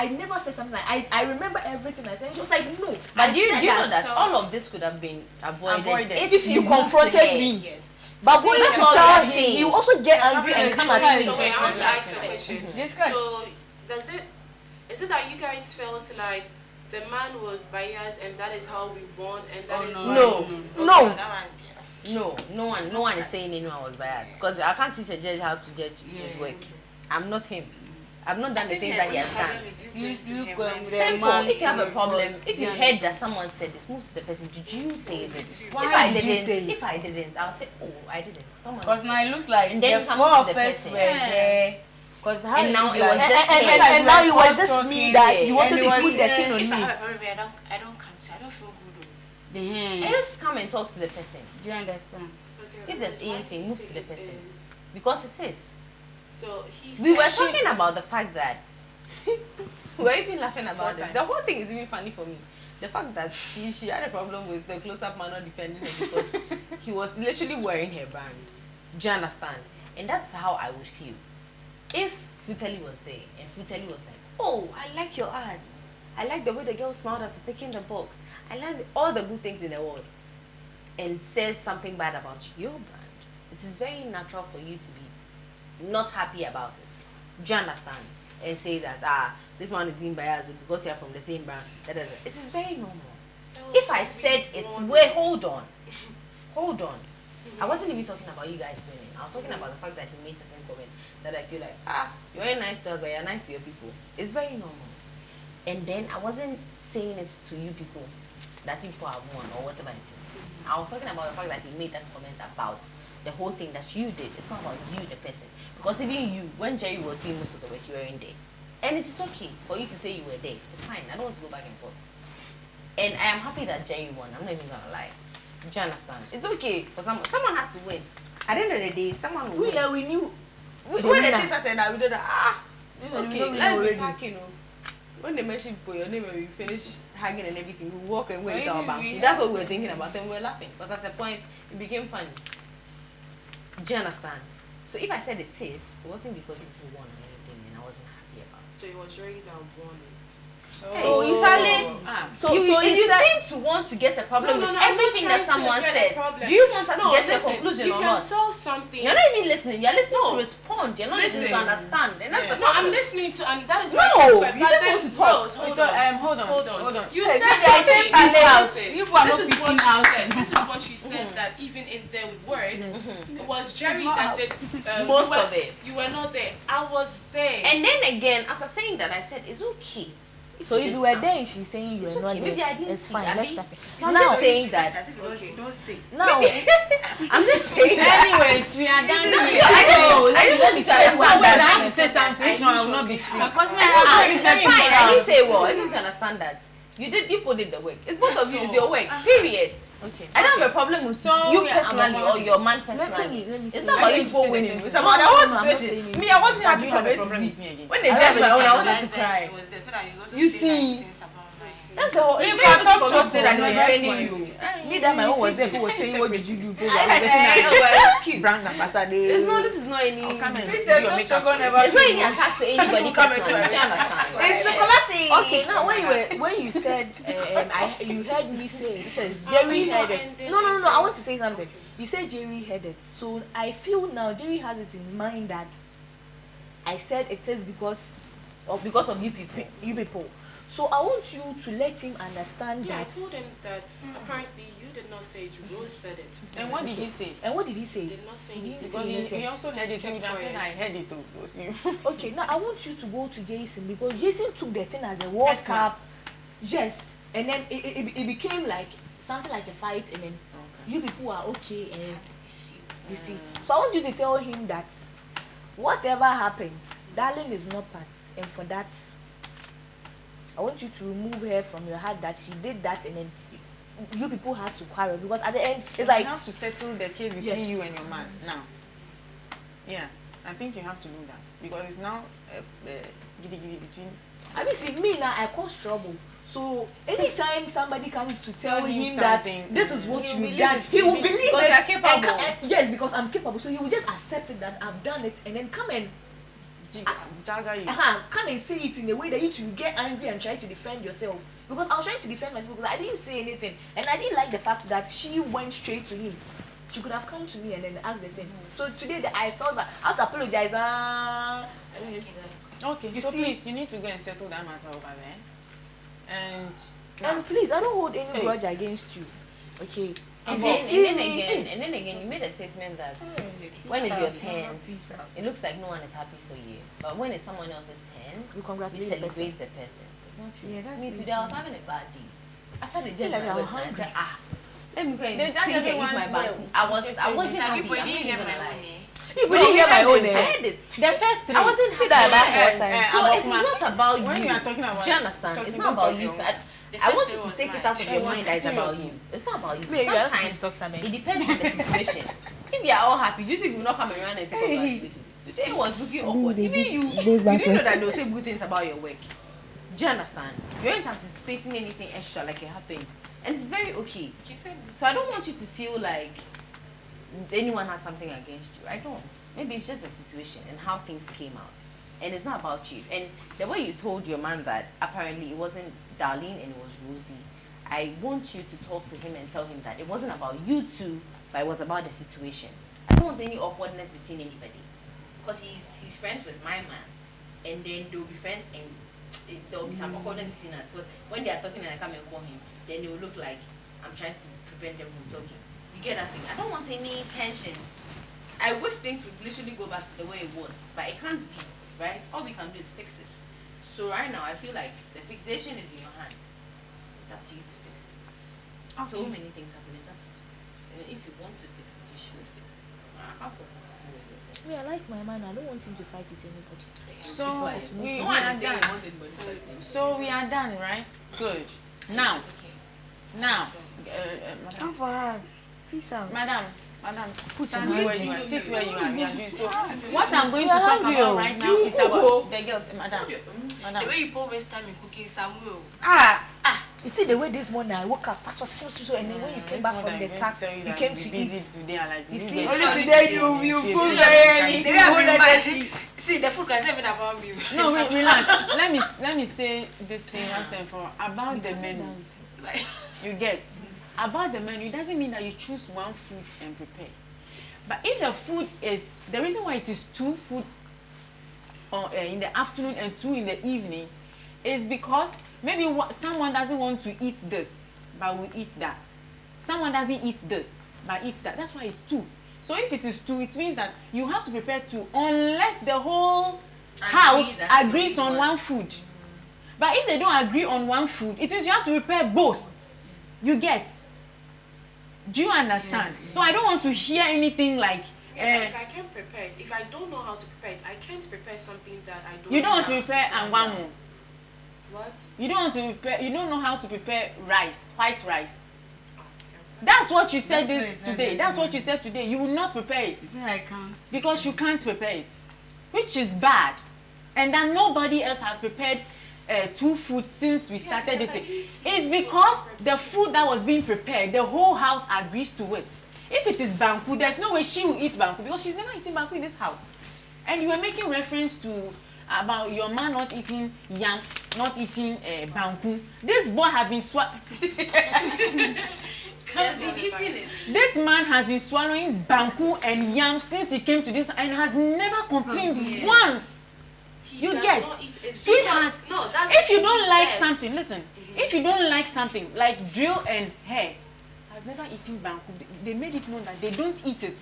I never said something like I remember everything I said. And she was like, no. But do you know that so- all of this could have been avoided If you moved to confronted her? me. Yes. But going to that's all tell we are him, saying. he will also get angry and come at me. So wait, I want to ask a question. This guy. So is it that you guys felt like the man was biased and that is how we won and that is why No. No. That one, yeah. No one is saying anyone was biased because I can't teach a judge how to judge his work. I'm not him. I've not done the things that he has done. You Simple. If you have a problem, if you heard that someone said this, move to the person. Did you say this? Why did you say it? If I didn't, I'll say, oh, I didn't. Someone. Because now it looks like And then the come four to of the us person. were there. Because how And now look it was like- just And now it was just talking me that there. you wanted And to it was- put the thing on If I me. have a problem, I don't come to. I don't feel good. Mhm. Just come and talk to the person. Do you understand? Okay, If there's why anything, do you move say to the it person. is? Because it is. So he We were said talking about the fact that we were even laughing about it. The whole thing is even funny for me. The fact that she had a problem with the close-up man not defending her because he was literally wearing her band. Do you understand? And that's how I would feel. If Futeli was there and Futeli was like, oh, I like your ad. I like the way the girl smiled after taking the box. I like all the good things in the world. And says something bad about your brand. It is very natural for you to be not happy about it. Do you understand? And say that this man is being biased because you're from the same brand. Da, da, da. It is very normal. If I said it's hold on. I wasn't even talking about you guys winning. I was talking about the fact that he made certain comments that I feel like you're very nice to us, but you're nice to your people. It's very normal. And then I wasn't saying it to you people that you people have won or whatever it is. I was talking about the fact that he made that comment about the whole thing that you did. It's not about you, the person. Because even you, when Jerry was doing most of the work, you weren't there. And it is okay for you to say you were there. It's fine. I don't want to go back and forth. And I am happy that Jerry won. I'm not even gonna lie. Do you understand? It's okay for someone has to win. At the end of the day, someone will win. We knew. When the things I said that we did okay, let's be packing. When they mention people, your name and we finish hanging and everything, we walk and wait with our bank. That's what we were thinking about, and we were laughing. Because at the point, it became funny. Do you understand? So if I said it wasn't because people won or anything, and I wasn't happy about it. so it was Jerry that won it. So you seem to want to get a problem with everything that someone says. Do you want us to get to a conclusion you or can not? tell something. You're not even listening. You're listening No. to respond. You're not listening to Listen. understand. And that's the No, problem. I'm listening to, and that is No, why I you said just want to talk. Hold on. You Hey, said maybe I said something. peace out. Listen, You are not this is what peacing you out. said. This is what you said that even in their word, it was Jerry not that out. did Most you were, of it. You were not there. I was there. And then again, after saying that, I said it's okay. So if you were there and she's saying you It's were not okay. there, Maybe I didn't it's see. fine. I Let's mean, trust it. so I'm Now, just saying that. As if you don't say. now, I'm just saying that. Anyways, we are done. I just want you to understand I that. have to say something. If not, I will not be free. It's fine. I didn't say well. I didn't understand that. You put in the work. It's both of you. It's your work. Period. okay. I don't have a problem with you yeah, personally I'm or about your to- man Let personally. me It's say not it. about I you need to people say the winning. same It's thing. about the No, whole I'm not situation. saying Me, I wasn't Do happy you from have a A to problem Z. with me again? When they judged my own, I wanted to cry. It was there so that you got to You say see. nice things about my. That's the whole. It's Maybe very I thought difficult for me to say that Church I'm was defending nice you. Me that my own was there, people were saying, what did you do? I said, oh, well, excuse. Brand ambassador. This is not any. Come and He do said your no makeup. struggle never It's not any attack to anybody personally. Do you understand? It's chocolate. Okay, now when you said you heard me say it says Jerry heard it. No, I want to say something. You said Jerry heard it, so I feel now Jerry has it in mind that I said it is because of you people. So I want you to let him understand Yeah, I that. told him that apparently you did not say it. Rose said it. And what did he say? And what did he say? He did not say He didn't anything. Because say anything. he also heard it. He would have said, I heard it. It was you. Okay, now I want you to go to Jason because Jason took the thing as a World Personal. Cup. Yes, and then it became like something like a fight, and then you people are okay, and you see. So I want you to tell him that whatever happened, darling is not part, and for that, I want you to remove her from your heart that she did that, and then you people had to quarrel because at the end it's like you have to settle the case between Yes. you and your man now. Yeah, I think you have to do that because it's now giddy between. I mean, see, me now, I cause trouble. So anytime somebody comes to tell him him that something, this is what he will you've believe done, it. he will believe Because it. you are capable. Yes, because I'm capable. So he will just accept it that I've done it, and then come and Jagger you. Come and say it in a way that you get angry and try to defend yourself. Because I was trying to defend myself because I didn't say anything. And I didn't like the fact that she went straight to him. She could have come to me and then asked the thing. So today I felt bad. I have to apologize. Okay, so please, you need to go and settle that matter over there. And please, I don't hold any grudge against you. Okay. And then again, you made a statement that when it's your turn, it looks like no one is happy for you. But when it's someone else's turn, You congratulate you the celebrate person. the person. It's not true. Yeah, that's Me today, I was having a bad day. After the Like judgment, I'm I hungry. said, let me go and They judge think and eat everyone's my bag. will. I wasn't happy. I'm not You even didn't get gonna my lie. money. You didn't hear my own I heard it. The first three. I wasn't happy. that about 4 times. So it's not about you. When you are talking about, Do you understand? talking It's not about about you. your- I want you to was take it mine. out of your It was mind that it's about serious. you. It's not about you. Wait, you are not Sometimes supposed to talk, Sammy. it depends on the situation. If they are all happy, do you think we will not come around and take congratulations? Today was looking awkward. Even you didn't know that they'll say good things about your work. Do you understand? You aren't anticipating anything extra like it happened. And it's very okay. She said, So I don't want you to feel like anyone has something against you. I don't. Maybe it's just the situation and how things came out. And it's not about you. And the way you told your man that apparently it wasn't Darlene and it was Rosie, I want you to talk to him and tell him that it wasn't about you two, but it was about the situation. I don't want any awkwardness between anybody. Because he's friends with my man. And then they'll be friends and there'll be some awkwardness between us. Because when they are talking and I come and call him, then it will look like I'm trying to prevent them from talking. You get that thing? I don't want any tension. I wish things would literally go back to the way it was, but it can't be, right? All we can do is fix it. So right now, I feel like the fixation is in your hand. It's up to you to fix it. So many things happen. It's up to you to fix it. And if you want to fix it, you should fix it. I can't force you to do it. Me, I like my man. I don't want him to fight with anybody. So we No one are is saying done. he wants anybody to fight him. So we are done, right? Good. Now, Come for her. Peace out. Madam, stand your where hand. you are. Sit where you are. We are doing so. What I'm going to talk about right now is about the girls. Madam. the way you always time in cooking, Samuel. You see the way this morning I woke up fast, and then when you came back from the tax, you came to busy eat. today. I like You see, Only today you cook very The way I've been mad. See, the food is not even about me. No, relax. Let me say this thing once and for all about the menu. You get about the menu. It doesn't mean that you choose one food and prepare. But if the food is the reason why it is 2 food in the afternoon and 2 in the evening is because maybe someone doesn't want to eat this, but will eat that. Someone doesn't eat this, but eat that. That's why it's 2. So if it is 2, it means that you have to prepare 2 unless the whole house agrees on one food. But if they don't agree on one food, it means you have to prepare both. You get? Do you understand? So I don't want to hear anything like. If I can't prepare it, if I don't know how to prepare it, I can't prepare something that I don't. You don't want to know. prepare angwamu. What? You don't want to prepare. You don't know how to prepare rice, white rice. Oh, okay. That's what you said That's this it, today. that's That's what you said today. You will not prepare it Say I can't. because you can't prepare it, which is bad, and that nobody else has prepared 2 foods since we started this thing. It's because the food that was being prepared, the whole house agrees to it. If it is banku, there's no way she will eat banku because she's never eaten banku in this house. And you were making reference to about your man not eating yam, not eating banku. This boy has been This man has been swallowing banku and yam since he came to this and has never complained once. You get, sweetheart. No, that's if you what don't he like said. something, listen. If you don't like something like drill and hair, has never eaten banku. They made it known that they don't eat it.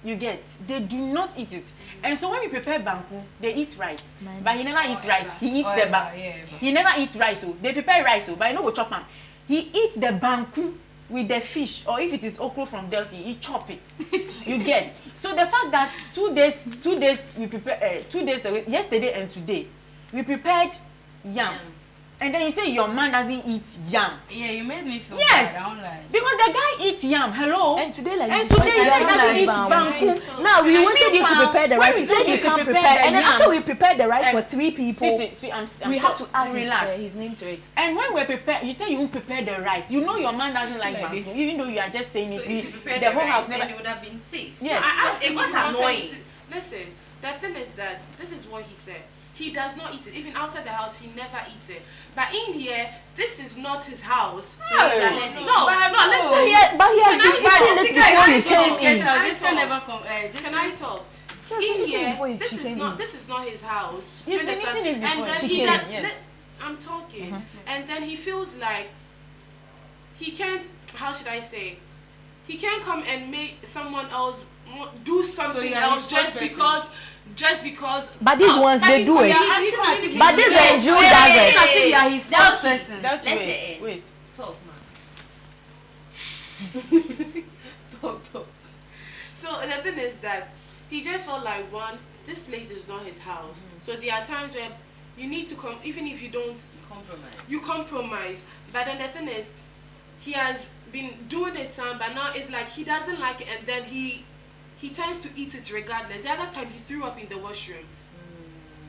You get, they do not eat it. And so when we prepare banku, they eat rice. But he never eats rice. He eats the banku. He never eats rice. So they prepare rice. So but I know go chop am. He eats the banku with the fish, or if it is okra from Delhi, he chop it. You get. So the fact that 2 days we prepare 2 days away, yesterday and today, we prepared yam. And then you say your man doesn't eat yam. Yeah, you made me feel Yes, bad. I don't like. because the guy eats yam. Hello. And today, like And this, today he I said don't doesn't like eat banku. banku. Now we wanted you to Meanwhile, prepare the when rice. we You said told you you to can't prepare prepare, the and then yam, after we prepared the rice for 3 people, we have to add relax. his name to it. And when we prepare, you say you won't prepare the rice. You know your man doesn't like Like banku, this. even though you are just saying So it. if you prepare the whole house then never. it would have been safe. Yes. I asked It him got if he wanted annoying. me to listen. the thing is that this is what he said. He does not eat it. Even outside the house, he never eats it. But in here, this is not his house. He's allergic. No, listen. But he has been eating it before he came in. This can never come. Can I talk? In here, this is not his house. He's been eating it before and she he came. Yes. I'm talking. And then he feels like he can't, how should I say, he can't come and make someone else do something else just because. But these ones, they do it. But this Jew does it. As if you are his first person. Wait. Talk, man. Talk. So the thing is that he just felt like, one, this place is not his house. So there are times where you need to come, even if you don't you compromise. But then the thing is, he has been doing it some, but now it's like he doesn't like it, and then he tends to eat it regardless. The other time he threw up in the washroom.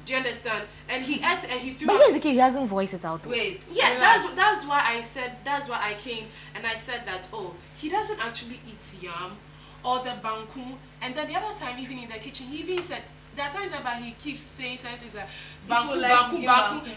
Do you understand? And he ate and he threw up. But here's the kid, he hasn't voiced it out. Wait. Yeah, that's why I came and I said that, oh, he doesn't actually eat yam or the banku. And then the other time, even in the kitchen, he even said, there are times where he keeps saying certain things like banku.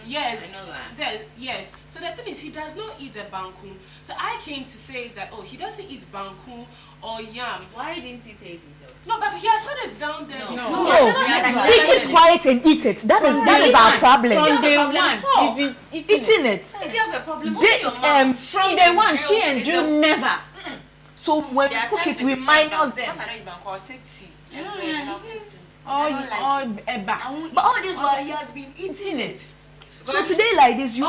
Yes. I know that. Yes. So the thing is, he does not eat the banku. So I came to say that, oh, he doesn't eat banku or yam. Why didn't he say it himself? No, but he has said it down there. No. He keeps quiet and eat it. That is our problem. From day one, he's been eating it. If you have a problem, open your mouth. From day one, she and Drew never. So when we cook it, we minus them. Because I don't even call take tea. Or eba. But all this while he has been eating it. So today, like this, you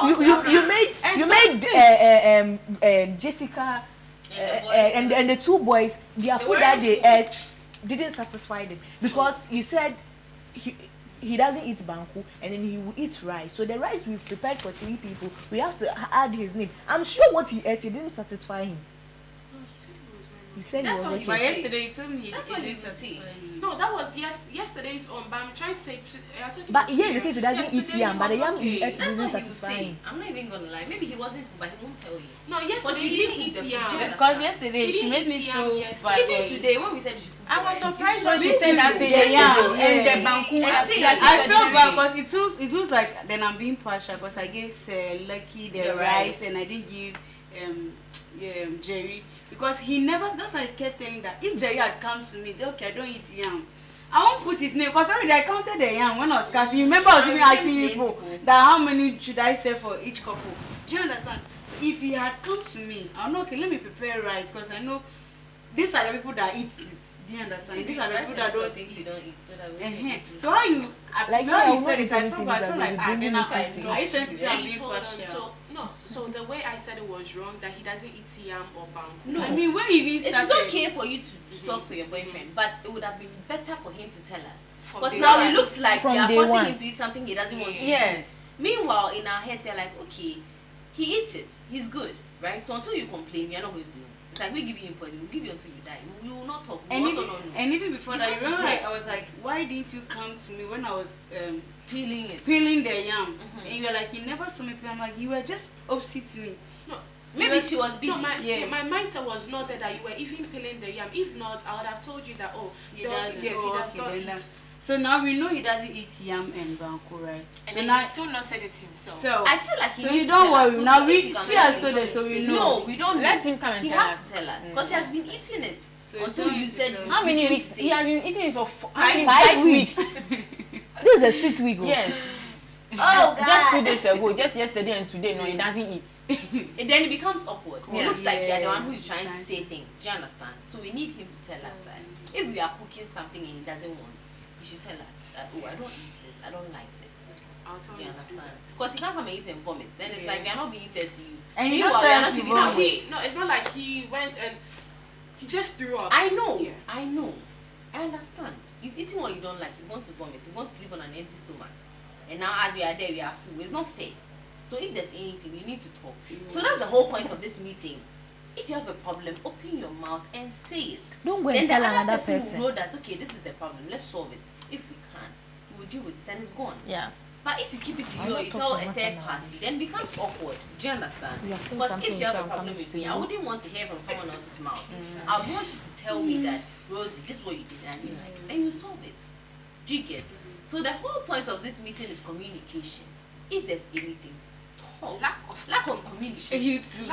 made Jessica and the two boys, their food that they ate didn't satisfy them because you said he doesn't eat banku and then he will eat rice. So the rice we've prepared for 3 people, we have to add his name. I'm sure what he ate, it didn't satisfy him. He said That's he what was he okay. was But yesterday he told me That's what he was saying. No, that was yesterday's own. But I'm trying to say, But here the case, he doesn't eat yam, but the yam he ate That's didn't what he was satisfy saying. him. I'm not even gonna lie. Maybe he wasn't full, but he won't tell you. No, yesterday he he didn't didn't eat the eat food. yam. Because yesterday He she didn't made me eat yam feel yesterday. bad. Even today when we said you should cook I was rice, surprised So when she said that the yam and the banku. I felt bad because it looks like then I'm being partial because I gave Lucky the rice and I didn't give Jerry because he never. That's why I kept telling that if Jerry had come to me, okay, I don't eat yam. I won't put his name because already I counted the yam when I was counting. You remember I was even asking people that how many should I sell for each couple? Do you understand? So if he had come to me, I'll know, okay, let me prepare rice because I know these are the people that eat it. Do you understand? These are the people that don't eat. You don't eat. So that So how you Like, how you no, said it, I feel anything like then I is know. Are you trying to say I'm being Hold on. partial? So the way I said it was wrong, that he doesn't eat yam or banku. No. I mean, when we even It started, is okay for you to talk for your boyfriend, but it would have been better for him to tell us. Because day now one. it looks like From we are day forcing one. him to eat something he doesn't want to eat. Yes. Meanwhile, in our heads, you're like, okay, he eats it. He's good, right? So until you complain, you're not going to know. It's like we're giving you poison. We'll give you until you die. You will not talk. and You even, also don't know. and even before You that, have you to remember talk. I was like, why didn't you come to me when I was Peeling it. peeling the yam? And you were like, you never saw me peel. I'm like, you were just opposite me. No, Maybe she was busy. No, my Yeah. mindset was not that you were even peeling the yam. If not, I would have told you that, oh, He he doesn't. does Oh, not okay, then eat. that's- So now we know he doesn't eat yam and banku, right? And So then now, he still not said it himself. so I feel like he so needs you to don't tell us. worry. So Now if he can she tell has us, told us, so we know. No, we don't. Let him come and He tell has us. to tell us because he has been eating it So you until don't you need to said tell you How many became weeks? sick. He has been eating it for 5 weeks. This is a 6 week. Yes. Oh, Just 2 days ago, just yesterday and today, no, he doesn't eat. And then it becomes awkward. It looks like you're the one who is Yeah. trying to say things. Do you understand? So we need him to tell us that if we are cooking something and he doesn't want, he should tell us that, oh, I don't eat this, I don't like this. I'll tell You you. understand? Because he can't come and eat and vomit. Then it's like we are not being fair to you. And you Meanwhile, don't we are tell us not he giving vomit. away. No, it's not like he went and he just threw up. I know. Yeah. I know. I understand. You've eaten what you don't like. You want to vomit. You want to sleep on an empty stomach. And now as we are there, we are full. It's not fair. So if there's anything, you need to talk. So that's the whole point of this meeting. If you have a problem, open your mouth and say it. Don't go Then and the tell other another person person. will know that, okay, this is the problem. Let's solve it. If we can, we'll deal with it and it's gone. Yeah. But if you keep it to I'm you, not you tell talking a about third that. party, then it becomes awkward. Do you understand? You are saying Because something, if you have so a I'm problem coming with to me, you. I wouldn't want to hear from someone else's mouth. I would want you to tell me that, Rosie, this is what you did and I didn't like it. And you solve it. Do Do you get? So the whole point of this meeting is communication. If there's anything, talk. Lack of communication. You too.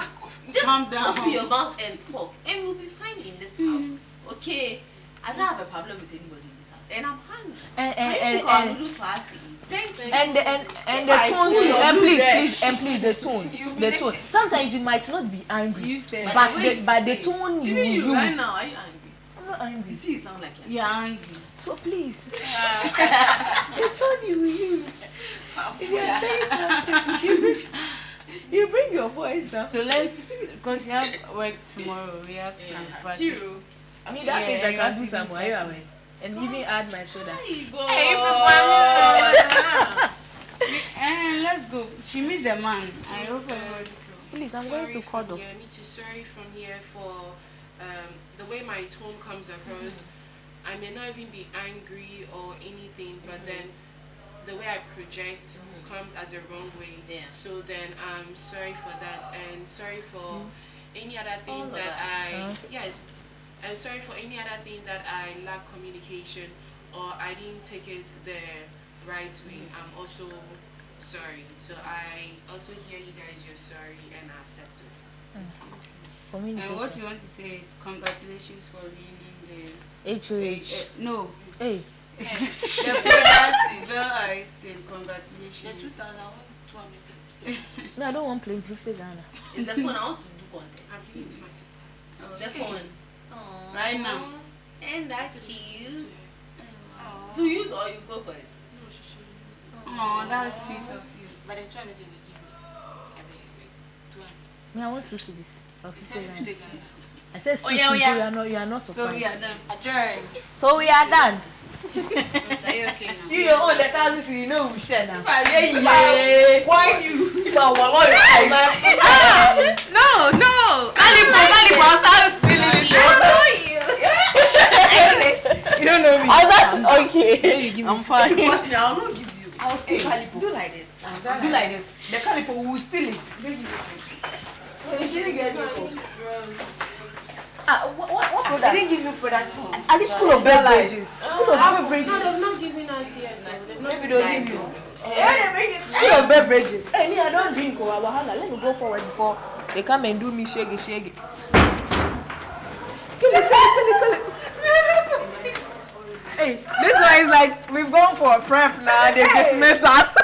Just calm down. open your mouth and talk, and we'll be fine in this house. Okay? I don't have a problem with anybody in this house, and I'm hungry. I cook our noodles for us to eat. Thank you. And the tone too. And please the tone. Sometimes you might not be angry, You said but the tone you Even you use. right now, are you angry? I'm not angry. You see, you sound like you're angry. So please, the tone you use. If you are saying something, you bring your voice down. So let's, because you have work tomorrow, we have some practice. I mean, that means I can do some way away. And even add my shoulder. There you go. And let's go. She missed the man. I hope everybody saw. Please, I'm going to call them. Me too. Sorry from here for the way my tone comes across. I may not even be angry or anything, but then the way I project comes as a wrong way. Yeah. So then I'm sorry for that, and sorry for any other thing and sorry for any other thing that I lack communication or I didn't take it the right way. I'm also sorry. So I also hear you guys, you're sorry, and I accept it. And what you want to say is congratulations for winning the HOH. no. Hey. The product Bell Eyes thing. Congratulations. The 2,000, I want 206. No, I don't want plenty. 50 Ghana. In the phone, I want to do content. I'm feeling to my sister. The phone. Aww. Right now. And that's cute. To use or you go for it? No, she should use it. Oh, that's sweet of you. But the 200 you give me. I beg. 200. Me, I want to see this. You said 50 Ghana. I said, yeah. you are not So surprised. we are done. Adjourned. So we are done. Are you okay now? You own the thousands, you know we share now. Why you? No. Calipo, I'll start stealing it. You don't know me. Oh, that's okay. I'm fine. Trust me, I'll not give you. I'll steal Calipo. Do like this. Do like this. The Calipo will steal it. So you shouldn't get it. What product? They didn't give you products. Are these full of beverages? Full of beverages. No, they've not given us yet. Maybe they'll give you. Full of beverages. Hey, me, I don't drink. Let me go forward before they come and do me shaggy. Kill it. Hey, this one is like, we've gone for a prep now. They dismiss us.